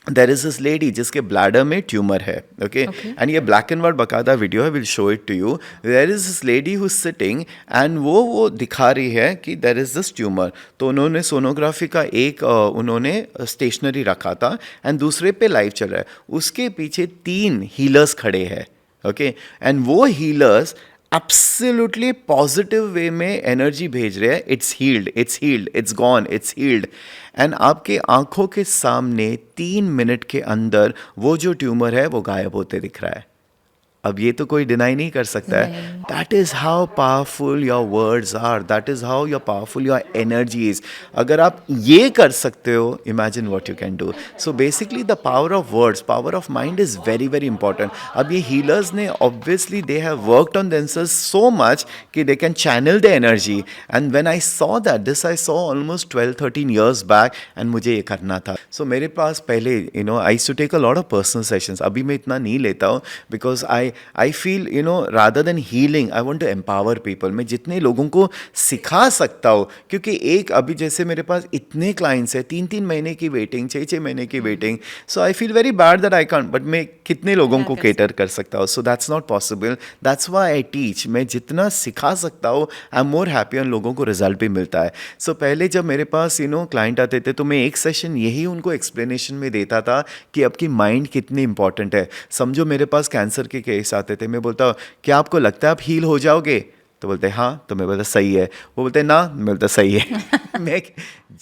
देर इज दिस लेडी जिसके ब्लैडर में ट्यूमर है, ओके, एंड ये ब्लैक एंड वाइट बकायदा वीडियो है, will show it to you. There is this lady who sitting and वो दिखा रही है कि देर इज दिस ट्यूमर। तो उन्होंने सोनोग्राफी का एक उन्होंने स्टेशनरी रखा था एंड दूसरे पे लाइव चल रहा है, उसके पीछे 3 हीलर्स खड़े हैं, ओके, एंड वो हीलर्स एब्सोल्युटली पॉजिटिव वे में एनर्जी भेज रहे हैं, it's healed, it's healed, it's gone, it's healed. And आपके आंखों के सामने 3 मिनट के अंदर वो जो ट्यूमर है वो गायब होते दिख रहा है। अब ये तो कोई डिनाई नहीं कर सकता है। That is how powerful your words are, that is how your powerful your energy is. अगर आप ये कर सकते हो, imagine what you can do. So basically the power of words, power of mind is very very important. अब ये healers ने obviously they have worked on themselves so much कि they can channel the energy. And when I saw that, this I saw almost 12-13 years बैक, एंड मुझे ये करना था। सो मेरे पास पहले I used to take a lot of personal sessions. अभी मैं इतना नहीं लेता हूँ, because I feel rather than healing, I want to empower people. मैं जितने लोगों को सिखा सकता हूँ, क्योंकि एक अभी जैसे मेरे पास इतने क्लाइंट्स हैं, 3-3 महीने की वेटिंग, 6-6 महीने की waiting. So I feel very bad that I can't, but मैं कितने लोगों को केटर कर सकता हूँ? So that's not possible, that's why I teach. मैं जितना सिखा सकता हूँ, आई एम मोर हैप्पी, और लोगों को रिजल्ट भी मिलता है। सो पहले जब मेरे पास क्लाइंट आते थे, तो मैं एक सेशन यही उनको एक्सप्लेनेशन में देता था कि आपकी माइंड कितनी इंपॉर्टेंट है। समझो मेरे पास कैंसर के केस आते थे, मैं बोलता हूँ क्या आपको लगता है आप हील हो जाओगे? तो बोलते हैं हाँ, तो मैं बोलता सही है। वो बोलते हैं ना, मैं बोलता सही है। मैं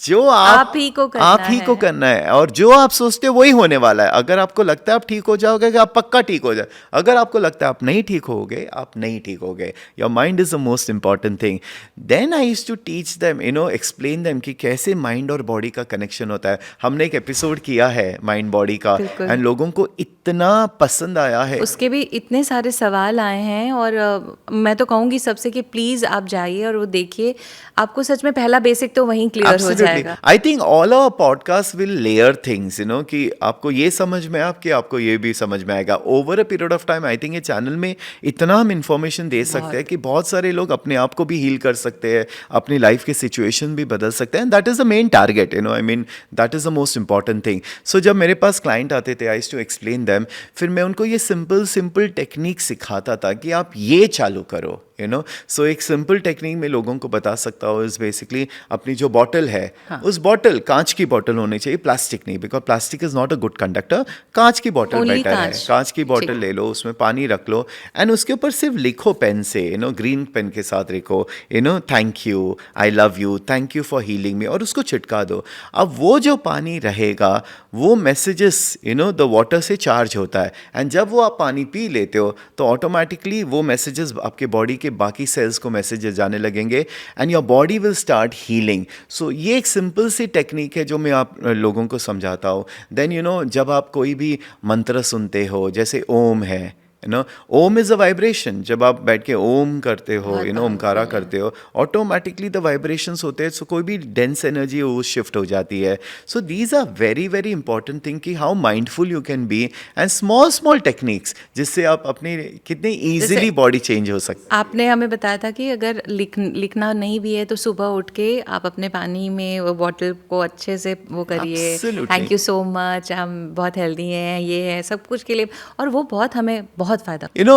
जो आप ही को करना है, और जो आप सोचते हो वही होने वाला है। अगर आपको लगता है आप ठीक हो जाओगे, कि आप पक्का ठीक हो जाए। अगर आपको लगता है आप नहीं ठीक होगे, आप नहीं ठीक होगे। Your mind is the most important thing. Then I used to teach them, explain them कि कैसे माइंड और बॉडी का कनेक्शन होता है। हमने एक एपिसोड किया है माइंड बॉडी का, एंड लोगों को इतना पसंद आया है। उसके भी इतने सारे सवाल आए हैं, और मैं तो कहूँगी सबसे कि प्लीज़ आप जाइए और वो देखिए, आपको सच में पहला बेसिक तो वहीं क्लियर हो जाएगा। I think all our podcast will layer things, कि आपको ये समझ में आपके, आपको ये भी समझ में आएगा over a period of time. I think ये चैनल में इतना हम इंफॉर्मेशन दे सकते हैं कि बहुत सारे लोग अपने आप को भी हील कर सकते हैं, अपनी लाइफ के सिचुएशन भी बदल सकते हैं। That is the main target, I mean that is the most important thing. So जब मेरे पास क्लाइंट आते थे, I used to explain them, फिर मैं उनको ये सिंपल टेक्निक सिखाता था कि आप ये चालू करो, यू नो। सो एक सिंपल टेक्निक मैं लोगों को बता सकता हूँ इज बेसिकली अपनी जो बॉटल है, उस बॉटल कांच की बॉटल होनी चाहिए, प्लास्टिक नहीं, because plastic is not a good conductor. कांच की बॉटल Only बेटर है। कांच। कांच की बॉटल ठीक। ले लो, उसमें पानी रख लो एंड उसके ऊपर सिर्फ लिखो पेन से, यू नो, ग्रीन पेन के साथ लिखो, you know, thank you, I love you, thank you for healing me, और उसको छिटका दो। अब वो जो पानी रहेगा वो messages, you know, the water से चार्ज होता है एंड जब वो आप पानी पी लेते हो तो ऑटोमेटिकली वो मैसेजेस आपके बॉडी के बाकी सेल्स को मैसेजेस जाने लगेंगे and your body will start healing. So ये एक सिंपल सी टेक्निक है जो मैं आप लोगों को समझाता हूँ। देन यू नो, जब आप कोई भी मंत्र सुनते हो, जैसे ओम है, you know, Om is a vibration. जब आप बैठ के ओम करते हो, बहुत यू नो, ओमकारा powerful है। करते हो, ऑटोमेटिकली द वाइब्रेशंस होते हैं, सो कोई भी डेंस एनर्जी वो शिफ्ट हो जाती है। So these are very very important thing कि how mindful you can be and small small techniques जिससे आप अपने कितने ईजिली बॉडी चेंज हो सकती है। आपने हमें बताया था कि अगर लिखना नहीं भी है तो सुबह उठ के आप अपने पानी में वो बॉटल को अच्छे से वो करिए, Absolutely. Thank you so much, हम बहुत हेल्दी हैं, ये है सब कुछ के लिए, और वो बहुत हमें बहुत फ़ायदा। यू नो,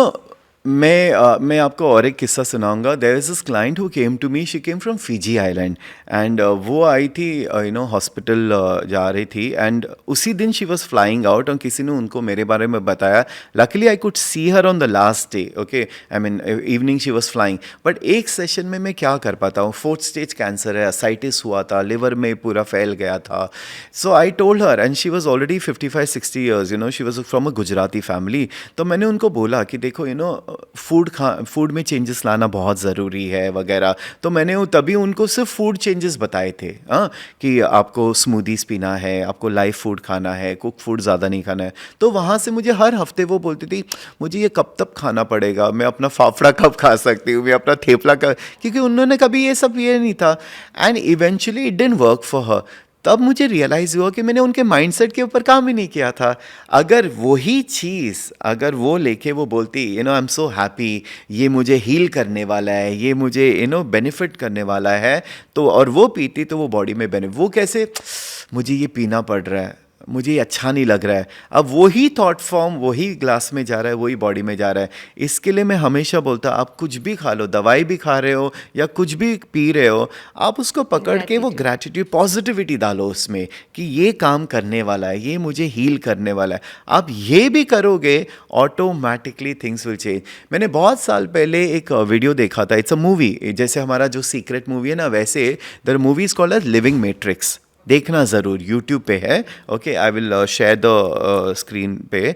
मैं आपको और एक किस्सा सुनाऊंगा। There is this client who came to me, she came from Fiji island and वो आई थी, यू नो, हॉस्पिटल जा रही थी एंड उसी दिन शी वाज फ्लाइंग आउट और किसी ने उनको मेरे बारे में बताया। Luckily I could see her on the last day, okay, I mean evening she was flying. But एक सेशन में मैं क्या कर पाता हूँ, 4th स्टेज कैंसर है, असाइटिस हुआ था, लिवर में पूरा फैल गया था। So I told her and she was already 55-60 years, you know, she was from a Gujarati family. तो मैंने उनको बोला कि देखो, यू नो, फूड में चेंजेस लाना बहुत ज़रूरी है वगैरह। तो मैंने तभी उनको सिर्फ फूड चेंजेस बताए थे, हाँ, कि आपको स्मूदीज़ पीना है, आपको लाइव फूड खाना है, कुक फूड ज़्यादा नहीं खाना है। तो वहाँ से मुझे हर हफ्ते वो बोलती थी, मुझे ये कब तक खाना पड़ेगा, मैं अपना फाफड़ा कब खा सकती हूँ, मैं अपना थेपला कब, क्योंकि उन्होंने कभी ये सब ये नहीं था and eventually it didn't work for her. तब मुझे रियलाइज़ हुआ कि मैंने उनके माइंडसेट के ऊपर काम ही नहीं किया था। अगर वही चीज़ अगर वो लेके वो बोलती, you know, I am so happy, ये मुझे हील करने वाला है, ये मुझे, यू नो, बेनिफिट करने वाला है, तो और वो पीती तो वो बॉडी में बेनिफिट, वो कैसे मुझे ये पीना पड़ रहा है, मुझे ये अच्छा नहीं लग रहा है, अब वही थॉट फॉर्म वही ग्लास में जा रहा है, वही बॉडी में जा रहा है। इसके लिए मैं हमेशा बोलता, आप कुछ भी खा लो, दवाई भी खा रहे हो या कुछ भी पी रहे हो, आप उसको पकड़ के वो ग्रैटिट्यूड, पॉजिटिविटी डालो उसमें कि ये काम करने वाला है, ये मुझे हील करने वाला है। आप ये भी करोगे, ऑटोमेटिकली थिंग्स विल चेंज। मैंने बहुत साल पहले एक वीडियो देखा था, इट्स अ मूवी, जैसे हमारा जो सीक्रेट मूवी है ना, वैसे the movie is called as living matrix. देखना ज़रूर, यूट्यूब पे है, okay, I will share the screen पे।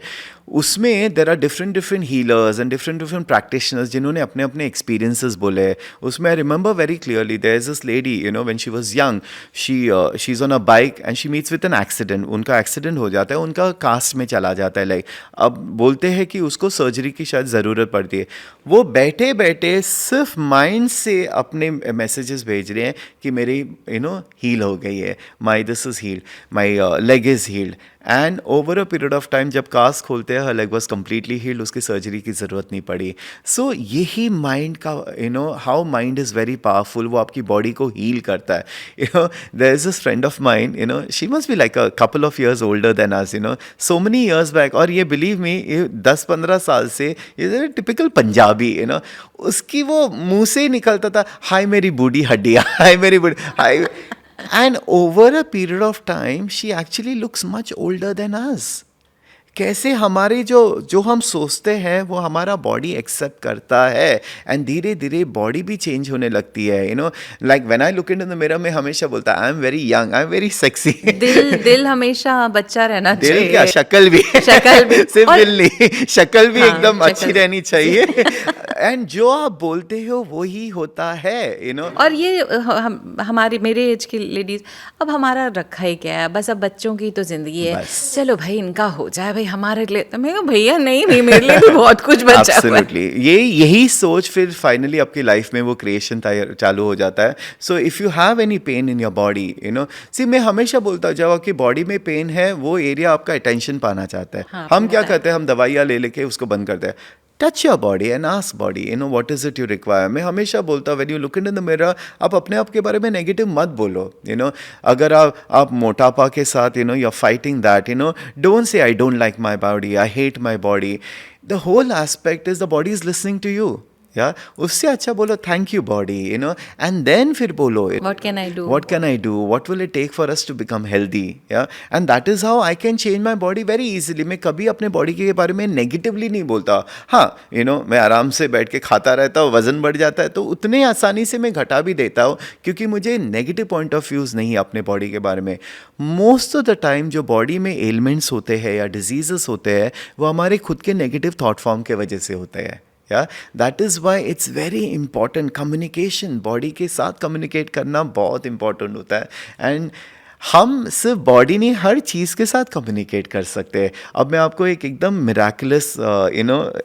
उसमें देर आर different different healers and different different practitioners जिन्होंने अपने अपने एक्सपीरियंसेस बोले। उसमें I remember very clearly, there is this lady, you know, when she was young, she is on a bike and she meets with an accident. उनका accident हो जाता है, उनका कास्ट में चला जाता है, लाइक अब बोलते हैं कि उसको सर्जरी की शायद ज़रूरत पड़ती है। वो बैठे बैठे सिर्फ माइंड से अपने मैसेजेस भेज रहे हैं कि मेरी, यू नो, हील हो गई है, my this is healed, my leg is healed. And over a period of time जब कास्ट खोलते हैं, her leg was completely healed, उसकी सर्जरी की ज़रूरत नहीं पड़ी। सो यही माइंड का, you know, how mind is very powerful, वो आपकी बॉडी को हील करता है। You know, there is this friend of mind, you know, she must be like a couple of years older than us, you know, so many years back. और ये believe me, ये 10-15 साल से ये typical Punjabi, you know, उसकी वो मुंह से ही निकलता था, हाय मेरी बूढ़ी हड्डियाँ, हाय मेरी बूढ़ी, हाय। And over a period of time, she actually looks much older than us. कैसे हमारे जो जो हम सोचते हैं वो हमारा बॉडी एक्सेप्ट करता है एंड धीरे धीरे बॉडी भी चेंज होने लगती है। You no, like when I look into the mirror, मैं हमेशा बोलता I am very young, I am very sexy. दिल हमेशा बच्चा रहना दिल चाहिए। क्या, शक्ल भी, शक्ल भी। सिर्फ और- दिल नहीं, शक्ल भी हाँ, एकदम शक्ल अच्छी भी। रहनी चाहिए एंड जो आप बोलते हो वही होता है, यू नो। और ये हमारी मेरे एज की लेडीज, अब हमारा रखा ही क्या है, बस अब बच्चों की तो जिंदगी है, बस। चलो भाई इनका हो जाए, भाई हमारे लिए तो मैं कहा, भैया नहीं नहीं, मेरे लिए भी बहुत कुछ बचा हुआ है। एब्सोल्युटली, यही सोच फिर फाइनली आपकी लाइफ में वो क्रिएशन चालू हो जाता है। So if you have any pain in your body, you know, see मैं हमेशा बोलता हूँ, जब आपकी बॉडी में पेन है, वो एरिया आपका अटेंशन पाना चाहता है। हाँ, हम क्या बताया। करते हैं, हम दवाइयाँ ले लेके उसको बंद करते हैं। Touch your body and ask body, you no, what is it you require. मैं हमेशा बोलता हूँ, when you look in the mirror, आप अपने आप के बारे में नेगेटिव मत बोलो। यू नो, अगर आप मोटापा के साथ, you know, you are fighting that, you know, don't say I don't like my body, I hate my body. The whole aspect is the body is listening to you. या उससे अच्छा बोलो thank you body, and then फिर बोलो What can I do? what can I do, what will it take for us to become healthy, yeah, and that is how I can change my body very easily. मैं कभी अपने body के बारे में negatively नहीं बोलता. हाँ, मैं आराम से बैठ के खाता रहता हूँ, वजन बढ़ जाता है तो उतने आसानी से मैं घटा भी देता हूँ, क्योंकि मुझे नेगेटिव पॉइंट ऑफ व्यूज़ नहीं है अपने बॉडी के बारे में. मोस्ट ऑफ द टाइम जो बॉडी में एलिमेंट्स होते हैं या डिजीजेस होते हैं वो हमारे खुद के नेगेटिव थॉट फॉर्म के वजह से होते हैं. या that is why it's very important communication. Body के साथ कम्युनिकेट करना बहुत इंपॉर्टेंट होता है. एंड हम सिर्फ बॉडी नहीं, हर चीज़ के साथ कम्युनिकेट कर सकते हैं. अब मैं आपको एक एकदम मिराकुलस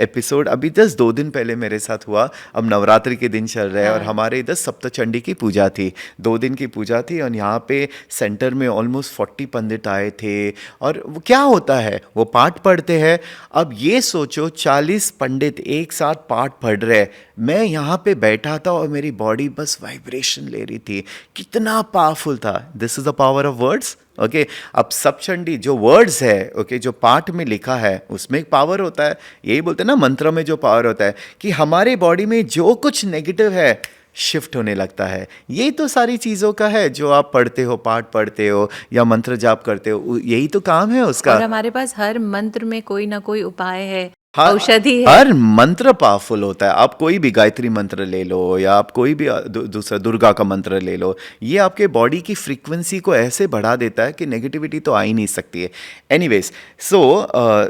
एपिसोड अभी जस्ट 2 दिन पहले मेरे साथ हुआ. अब नवरात्रि के दिन चल रहे हैं और हमारे इधर सप्तचंडी की पूजा थी, 2 दिन की पूजा थी. और यहाँ पे सेंटर में ऑलमोस्ट 40 पंडित आए थे. और वो क्या होता है, वो पाठ पढ़ते हैं. अब ये सोचो 40 पंडित एक साथ पाठ पढ़ रहे हैं, मैं यहाँ पे बैठा था और मेरी बॉडी बस वाइब्रेशन ले रही थी. कितना पावरफुल था. This is the power of words. Okay, अब सप्तचंडी जो वर्ड्स है, ओके, जो पाठ में लिखा है उसमें एक पावर होता है. यही बोलते हैं ना मंत्र में जो पावर होता है कि हमारे बॉडी में जो कुछ नेगेटिव है शिफ्ट होने लगता है. यही तो सारी चीज़ों का है जो आप पढ़ते हो, पाठ पढ़ते हो या मंत्र जाप करते हो, यही तो काम है उसका. और हमारे पास हर मंत्र में कोई ना कोई उपाय है, औषधि है. हर मंत्र पावरफुल होता है. आप कोई भी गायत्री मंत्र ले लो या आप कोई भी दूसरा दुर्गा का मंत्र ले लो, ये आपके बॉडी की फ्रीक्वेंसी को ऐसे बढ़ा देता है कि नेगेटिविटी तो आ ही नहीं सकती है. एनीवेज, सो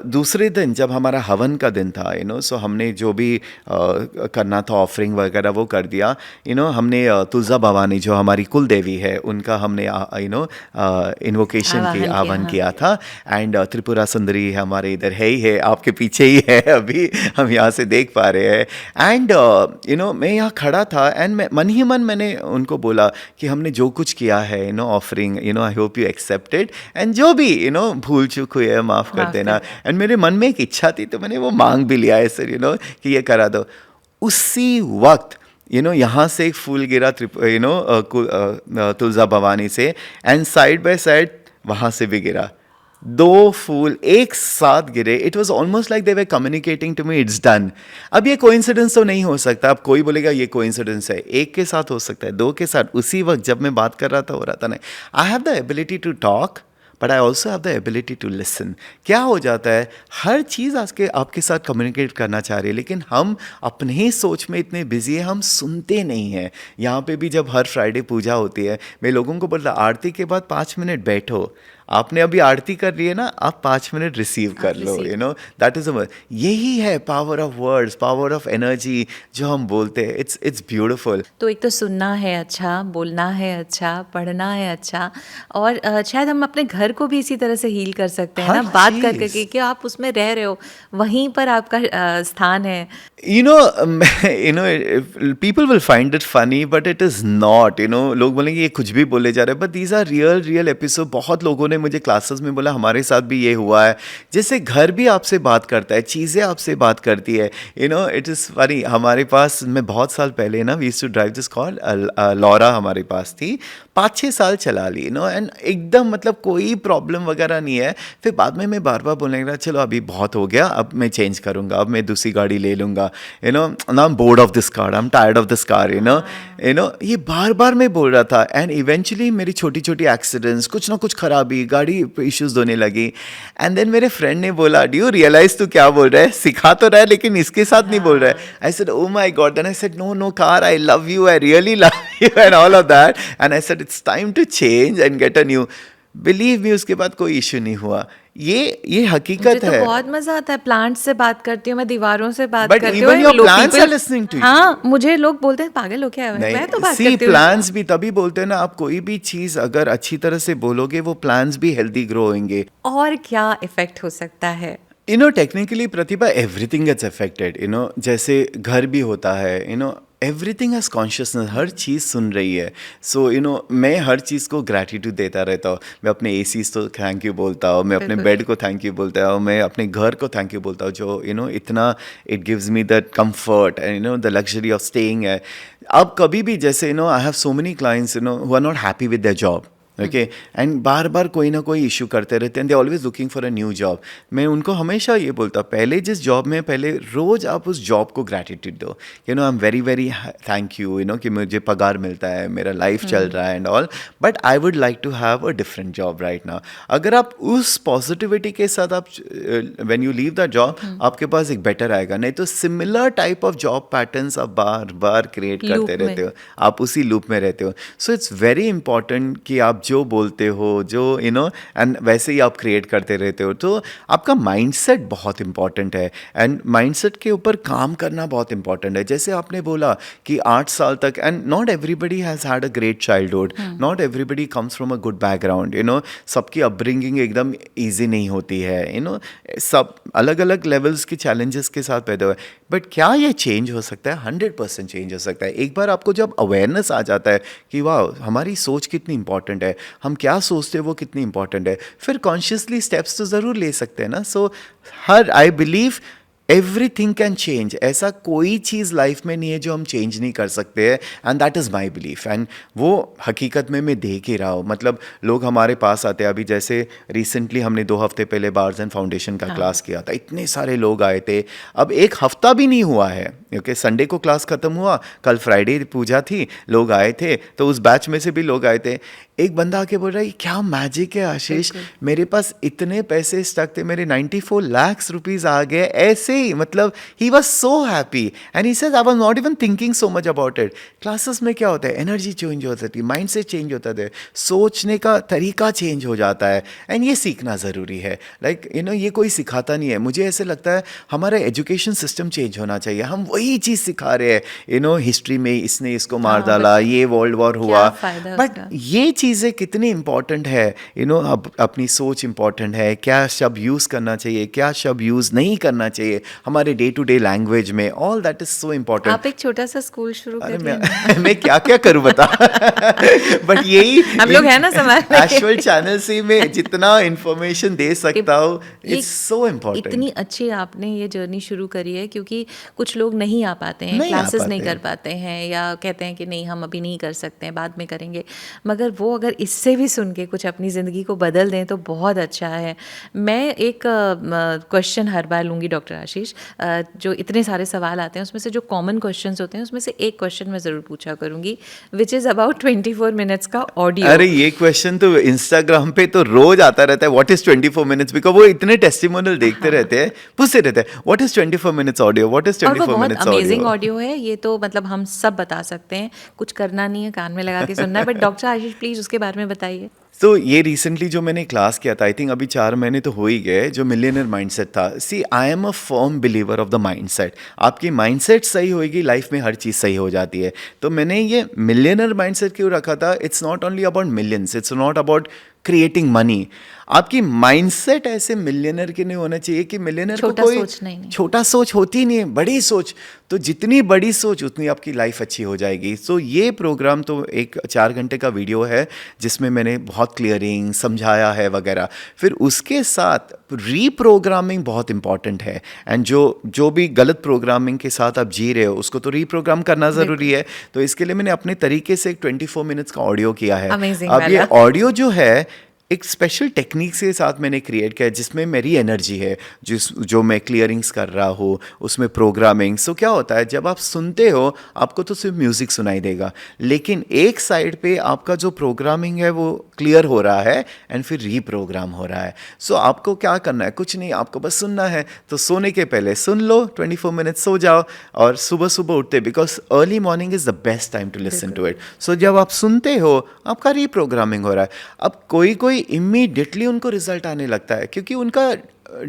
दूसरे दिन जब हमारा हवन का दिन था, सो हमने जो भी करना था ऑफरिंग वगैरह वो कर दिया. हमने तुलजा भवानी जो हमारी कुल देवी है उनका हमने इन्वोकेशन की आह्वान किया था. एंड त्रिपुरा सुंदरी हमारे इधर है ही है, आपके पीछे ही है, अभी हम यहाँ से देख पा रहे हैं. एंड मैं यहाँ खड़ा था एंड मैं मन ही मन मैंने उनको बोला कि हमने जो कुछ किया है offering, I hope you accepted. And जो भी भूल चूक हुई है माफ़ कर देना. एंड मेरे मन में एक इच्छा थी तो मैंने वो मांग भी लिया है सर, कि ये करा दो. उसी वक्त यहाँ से एक फूल गिरा तुलजा भवानी से, एंड साइड बाय साइड वहाँ से भी गिरा. 2 फूल एक साथ गिरे. It was almost like they were communicating to me it's done. अब ये कोइंसिडेंस तो नहीं हो सकता. अब कोई बोलेगा ये कोइंसिडेंस है. एक के साथ हो सकता है, 2 के साथ. उसी वक्त जब मैं बात कर रहा था हो रहा था. नहीं, I have the ability to talk but I also have the ability to listen. क्या हो जाता है, हर चीज़ आपके साथ कम्युनिकेट करना चाह रही है लेकिन हम अपने ही सोच में इतने बिजी है, हम सुनते नहीं हैं. यहाँ पे भी जब हर फ्राइडे पूजा होती है, मैं लोगों को बोलता आरती के बाद 5 मिनट बैठो. आपने अभी आरती कर रही है ना, आप 5 मिनट रिसीव कर लो. दैट इज यही है power of words, power of energy जो हम बोलते हैं. It's beautiful. तो एक तो सुनना है अच्छा, बोलना है अच्छा, पढ़ना है अच्छा, और शायद हम अपने घर को भी इसी तरह से हील कर सकते हैं ना, बात कर करके कि आप उसमें रह रहे हो, वहीं पर आपका स्थान है. people will find it funny but it is not. लोग बोलेंगे ये कुछ भी बोले जा रहे हैं, but these are real episode. बहुत लोगों ने मुझे क्लासेस में बोला हमारे साथ भी ये हुआ है. जैसे घर भी आपसे बात करता है, चीज़ें आपसे बात करती है. It is funny. हमारे पास, मैं बहुत साल पहले we used to drive this car Laura, हमारे पास थी. 5-6 साल चला ली. एंड एकदम मतलब कोई प्रॉब्लम वगैरह नहीं है. फिर बाद में मैं बार बार बोलने लगा चलो अभी बहुत हो गया, अब मैं चेंज करूँगा, अब मैं दूसरी गाड़ी ले लूँगा. now I'm bored of this car, I'm tired of this car. ये बार बार मैं बोल रहा था. एंड इवेंचुअली मेरी छोटी छोटी एक्सीडेंट्स, कुछ ना कुछ खराबी, गाड़ी इश्यूज होने लगी. एंड देन मेरे फ्रेंड ने बोला डू यू रियलाइज तू क्या बोल रहा है, सिखा तो रहा है लेकिन इसके साथ नहीं बोल रहा है. I said oh my God. Then I said no car, I love you, I really love you and all of that. And I said it's time to change and get a new. Believe me, उसके बाद कोई issue नहीं हुआ. ये हकीकत मुझे तो है. बहुत मजा आता है. प्लांट से बात करती हूँ मैं, दीवारों से बात But करती even हूँ. your plants are listening to you. हाँ, मुझे लोग बोलते हैं पागल हो क्या है, मैं तो बात सी करती हूँ. प्लान्स भी तभी बोलते हैं ना, आप कोई भी चीज अगर अच्छी तरह से बोलोगे वो प्लान्स भी हेल्दी ग्रो होंगे. और क्या इफेक्ट हो सकता है? टेक्निकली प्रतिभा, एवरीथिंग गेट्स अफेक्टेड. जैसे घर भी होता है. एवरीथिंग हैज़ कॉन्शियसनेस, हर चीज़ सुन रही है. सो मैं हर चीज़ को ग्रैटिट्यूड देता रहता हूँ. मैं अपने एसीज को थैंक यू बोलता हूँ, मैं अपने बेड को थैंक यू बोलता हूँ, मैं अपने घर को थैंक यू बोलता हूँ जो इतना it gives me that comfort and the luxury of staying है. अब कभी भी जैसे I have so many clients who are not happy with their job. Okay, and बार बार कोई ना कोई इशू करते रहते हैं, they always looking for a new job. मैं उनको हमेशा ये बोलता हूँ, पहले जिस जॉब में, पहले रोज आप उस जॉब को ग्रैटिट्यूड दो, I am very very thank you, कि मुझे पगार मिलता है, मेरा लाइफ चल रहा है and all, but I would like to have a different job right now. अगर आप उस पॉजिटिविटी के साथ आप when you leave the job, आपके पास एक बेटर आएगा। नहीं तो similar type of job patterns आप बार बार क्रिएट करते रहते हो, आप उसी लूप में रहते हो। सो इट्स वेरी इंपॉर्टेंट कि आप जो बोलते हो, जो एंड वैसे ही आप क्रिएट करते रहते हो। तो आपका माइंडसेट बहुत इंपॉर्टेंट है, एंड माइंडसेट के ऊपर काम करना बहुत इंपॉर्टेंट है। जैसे आपने बोला कि 8 साल तक, and not everybody has had a great childhood, not everybody comes from a good background, सबकी अपब्रिंगिंग एकदम ईजी नहीं होती है, सब अलग अलग लेवल्स के चैलेंजेस के साथ पैदा हुए। बट क्या ये चेंज हो सकता है? 100% चेंज हो सकता है। एक बार आपको जब अवेयरनेस आ जाता है कि वाह, हमारी सोच कितनी इंपॉर्टेंट है, हम क्या सोचते हैं वो कितनी इंपॉर्टेंट है, फिर कॉन्शियसली स्टेप्स तो ज़रूर ले सकते हैं ना। So I believe everything can change. ऐसा कोई चीज़ लाइफ में नहीं है जो हम चेंज नहीं कर सकते हैं, and that is my belief. And वो हकीकत में मैं देख ही रहा हूँ। मतलब लोग हमारे पास आते हैं, अभी जैसे रिसेंटली हमने 2 हफ्ते पहले बार्स एंड फाउंडेशन का क्लास किया था, इतने सारे लोग आए थे। अब 1 हफ्ता भी नहीं हुआ है, ओके, संडे को क्लास ख़त्म हुआ, कल फ्राइडे पूजा थी, लोग आए थे, तो उस बैच में से भी लोग आए थे। एक बंदा आके बोल रहा है, क्या मैजिक है आशीष, मेरे पास इतने पैसे स्टक थे, मेरे 94 लाख रुपीस आ गए ऐसे ही। मतलब he was so happy and he said I was not even thinking so much about it. Classes में क्या होता है, एनर्जी चेंज हो जाती है, माइंड से चेंज होता है, सोचने का तरीका चेंज हो जाता है, एंड ये सीखना ज़रूरी है। लाइक ये कोई सिखाता नहीं है। मुझे ऐसे लगता है हमारा एजुकेशन सिस्टम चेंज होना चाहिए। हम वही चीज़ सिखा रहे हैं, हिस्ट्री में इसने इसको मार डाला, ये वर्ल्ड वॉर हुआ, बट ये चीज़ें कितनी इंपॉर्टेंट है, अब अपनी सोच इंपॉर्टेंट है, क्या शब्द यूज़ करना चाहिए, क्या शब्द यूज़ नहीं करना चाहिए हमारे डे टू डे लैंग्वेज में, all that is so important. आप एक छोटा सा स्कूल शुरू अरे करिए। मैं क्या क्या करूँ बता। बट यही हम लोग हैं ना समाज में। एश्वल चैनल से मैं जितना इंफॉर्मेशन दे सकता हूँ, इट्स सो इम्पोर्टेंट। इतनी अच्छी आपने ये जर्नी शुरू करी है, क्योंकि कुछ लोग नहीं आ पाते हैं, नहीं आ क्लासेस पाते नहीं हैं। कर पाते हैं, या कहते हैं कि नहीं हम अभी नहीं कर सकते हैं, बाद में करेंगे। मगर वो अगर इससे भी सुन के कुछ अपनी ज़िंदगी को बदल दें तो बहुत अच्छा है। मैं एक क्वेश्चन हर बार लूँगी डॉक्टर आशीष। जो इतने सारे सवाल आते हैं उसमें से जो कॉमन क्वेश्चंस होते हैं उसमें से एक क्वेश्चन मैं ज़रूर पूछा करूँगी, विच इज़ अबाउट 24 मिनट्स का ऑडियो। अरे ये क्वेश्चन तो इंस्टाग्राम पे तो रोज आता रहता है, व्हाट इज 24 मिनट्स, बिकॉज वो इतने टेस्टिमोनियल देखते रहते हैं, पूछते रहते हैं what is 24 minutes audio, what is और वो 24 बहुत मिनट्स अमेजिंग ऑडियो। ऑडियो है ये तो, मतलब हम सब बता सकते हैं, कुछ करना नहीं है, कान में लगा के सुनना है। बट डॉक्टर आशीष प्लीज़ उसके बारे में बताइए। तो ये रिसेंटली जो मैंने क्लास किया था, आई थिंक अभी 4 महीने तो हो ही गए, जो मिलियनर माइंडसेट था। See I am a firm believer of the mindset. आपकी माइंडसेट सही होएगी, लाइफ में हर चीज़ सही हो जाती है। तो मैंने ये मिलियनर माइंडसेट क्यों रखा था? It's not only about millions, it's not about creating money. आपकी माइंडसेट ऐसे मिलियनर के नहीं होना चाहिए कि मिलियनर को कोई छोटा सोच होती नहीं है, बड़ी सोच। तो जितनी बड़ी सोच उतनी आपकी लाइफ अच्छी हो जाएगी। सो ये प्रोग्राम तो एक 4 घंटे का वीडियो है जिसमें मैंने बहुत क्लियरिंग समझाया है वगैरह। फिर उसके साथ रीप्रोग्रामिंग बहुत इंपॉर्टेंट है, एंड जो भी गलत प्रोग्रामिंग के साथ आप जी रहे हो उसको तो रीप्रोग्राम करना ज़रूरी है। तो इसके लिए मैंने अपने तरीके से एक 24 मिनट्स का ऑडियो किया है। अब ये ऑडियो जो है एक स्पेशल टेक्निक के साथ मैंने क्रिएट किया है, जिसमें मेरी एनर्जी है, जो मैं क्लियरिंग्स कर रहा हूँ, उसमें प्रोग्रामिंग। सो क्या होता है, जब आप सुनते हो आपको तो सिर्फ म्यूज़िक सुनाई देगा, लेकिन एक साइड पे आपका जो प्रोग्रामिंग है वो क्लियर हो रहा है एंड फिर रीप्रोग्राम हो रहा है। सो आपको क्या करना है? कुछ नहीं, आपको बस सुनना है। तो सोने के पहले सुन लो, 24 मिनट्स सो जाओ, और सुबह सुबह उठते, because early morning is the best time to listen to it. So जब आप सुनते हो आपका रीप्रोग्रामिंग हो रहा है। अब कोई इमीडिएटली उनको रिजल्ट आने लगता है, क्योंकि उनका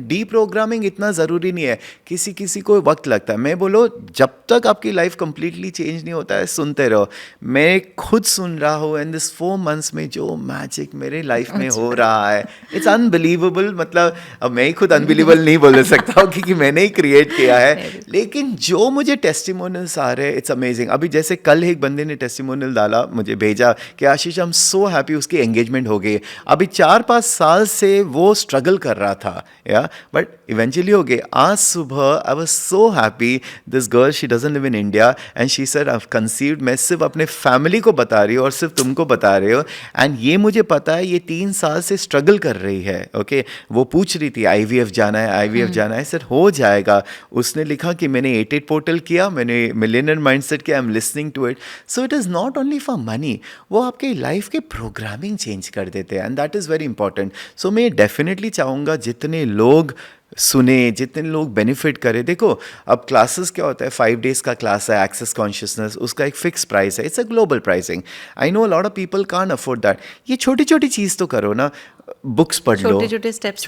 डीप्रोग्रामिंग इतना ज़रूरी नहीं है, किसी को वक्त लगता है। मैं बोलो, जब तक आपकी लाइफ कंप्लीटली चेंज नहीं होता है, सुनते रहो। मैं खुद सुन रहा हूँ, एंड दिस 4 मंथ्स में जो मैजिक मेरे लाइफ में हो रहा है, इट्स अनबिलीवेबल। मतलब अब मैं ही खुद अनबिलीवेबल नहीं बोल सकता हूँ क्योंकि मैंने ही क्रिएट किया है, लेकिन जो मुझे टेस्टिमोनियल्स आ रहे हैं, इट्स अमेजिंग। अभी जैसे कल एक बंदे ने टेस्टिमोनियल डाला, मुझे भेजा कि आशीष आई एम सो हैप्पी, उसकी एंगेजमेंट हो गई। अभी 4-5 साल से वो स्ट्रगल कर रहा था, या बट इवेंचुअली हो गए. आज सुबह I was so happy. This girl she doesn't live in India and she said I have conceived. मैं सिर्फ अपने फैमिली को बता रही हूँ और सिर्फ तुमको बता रही हो. एंड ये मुझे पता है ये 3 साल से स्ट्रगल कर रही है. ओके वो पूछ रही थी IVF जाना है, IVF जाना है. सर हो जाएगा. उसने लिखा कि मैंने 88 पोर्टल किया, मैंने मिलियनर माइंडसेट किया, I am listening to it. So it is not only for money, वो आपके लाइफ के प्रोग्रामिंग चेंज कर देते हैं and that is very important. So मैं डेफिनेटली चाहूँगा जितने लोग सुने, जितने लोग बेनिफिट करें. देखो अब क्लासेस क्या होता है, 5 days का क्लास है एक्सेस कॉन्शियसनेस, उसका एक फिक्स प्राइस है. It's a global pricing. I know a lot of people can't afford that. ये छोटी छोटी चीज़ तो करो ना. बुक्स पढ़ लो, छोटे-छोटे steps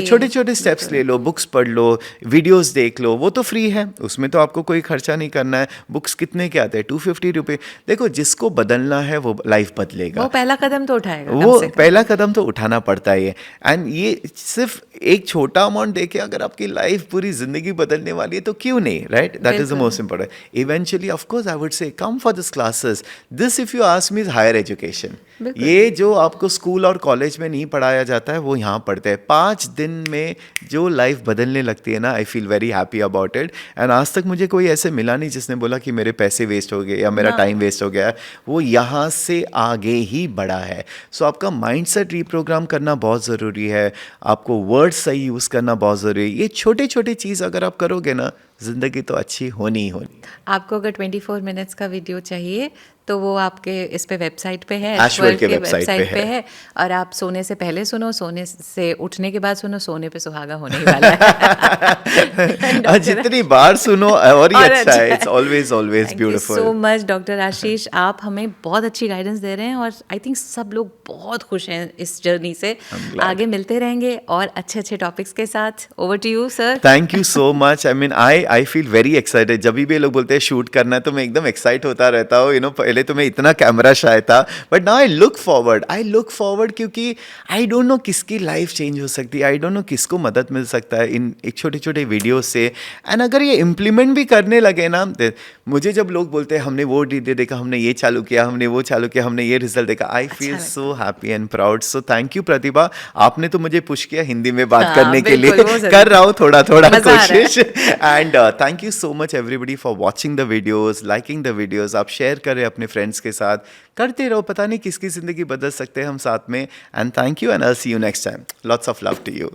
छोटे छोटे स्टेप्स ले लो, बुक्स पढ़ लो, वीडियोस देख लो, वो तो फ्री है, उसमें तो आपको कोई खर्चा नहीं करना है. बुक्स कितने के आते हैं, 250 रुपये. देखो जिसको बदलना है वो लाइफ बदलेगा. वो पहला कदम तो उठाएगा वो कम से कम. पहला कदम तो उठाना पड़ता है. एंड ये सिर्फ एक छोटा अमाउंट देके अगर आपकी लाइफ पूरी जिंदगी बदलने वाली है तो क्यों नहीं, right? That is the most important. Eventually of course I would say come for this classes. This if you ask me is higher education. ये जो आपको स्कूल और कॉलेज में नहीं पढ़ाया जाता है वो यहाँ पढ़ते हैं. 5 दिन में जो लाइफ बदलने लगती है ना, आई feel very happy about it. And आज तक मुझे कोई ऐसे मिला नहीं जिसने बोला कि मेरे पैसे वेस्ट हो गए या मेरा टाइम वेस्ट हो गया. वो यहाँ से आगे ही बढ़ा है. सो आपका माइंडसेट रीप्रोग्राम करना बहुत ज़रूरी है. आपको वर्ड सही यूज़ करना बहुत ज़रूरी है. ये छोटे छोटे चीज़ अगर आप करोगे ना, ज़िंदगी तो अच्छी होनी ही होनी. आपको अगर 24 मिनट्स का वीडियो चाहिए तो वो आपके इस पे वेबसाइट पे है, Ashworld के वेबसाइट वेबसाइट पे है. और आप सोने से पहले सुनो, सोने से उठने के बाद सुनो, सोने पे सुहागा होने ही वाला है. जितनी बार सुनो और ही और अच्छा है. It's always thank you beautiful. So much doctor Ashish. आप हमें बहुत अच्छी गाइडेंस दे रहे हैं और आई थिंक सब लोग बहुत खुश हैं इस जर्नी से. आगे मिलते रहेंगे और अच्छे अच्छे टॉपिक्स के साथ. Over to you sir. Thank you so much. I mean I feel very excited. जब भी ये लोग बोलते हैं शूट करना है तो मैं एकदम एक्साइट होता रहता हूँ. पहले तो मैं इतना कैमरा शाय था, but now I look forward क्योंकि आई डोंट नो किसकी लाइफ चेंज हो सकती है. आई डोंट नो किसको मदद मिल सकता है इन एक छोटे छोटे वीडियो से. एंड अगर ये इम्प्लीमेंट भी करने लगे ना, मुझे जब लोग बोलते हैं हमने वो वीडियो देखा, हमने ये चालू किया, हमने वो चालू किया, हमने ये रिजल्ट देखा, I feel so happy and proud. So thank you Pratibha. आपने तो मुझे पुश किया हिंदी में बात करने के लिए. कर रहा हूँ थोड़ा कोशिश. And thank you so much everybody for watching the videos, liking the videos. आप शेयर करें अपने फ्रेंड्स के साथ, करते रहो. पता नहीं किसकी जिंदगी बदल सकते हैं हम साथ में. And thank you and I will see you next time. Lots of love to you.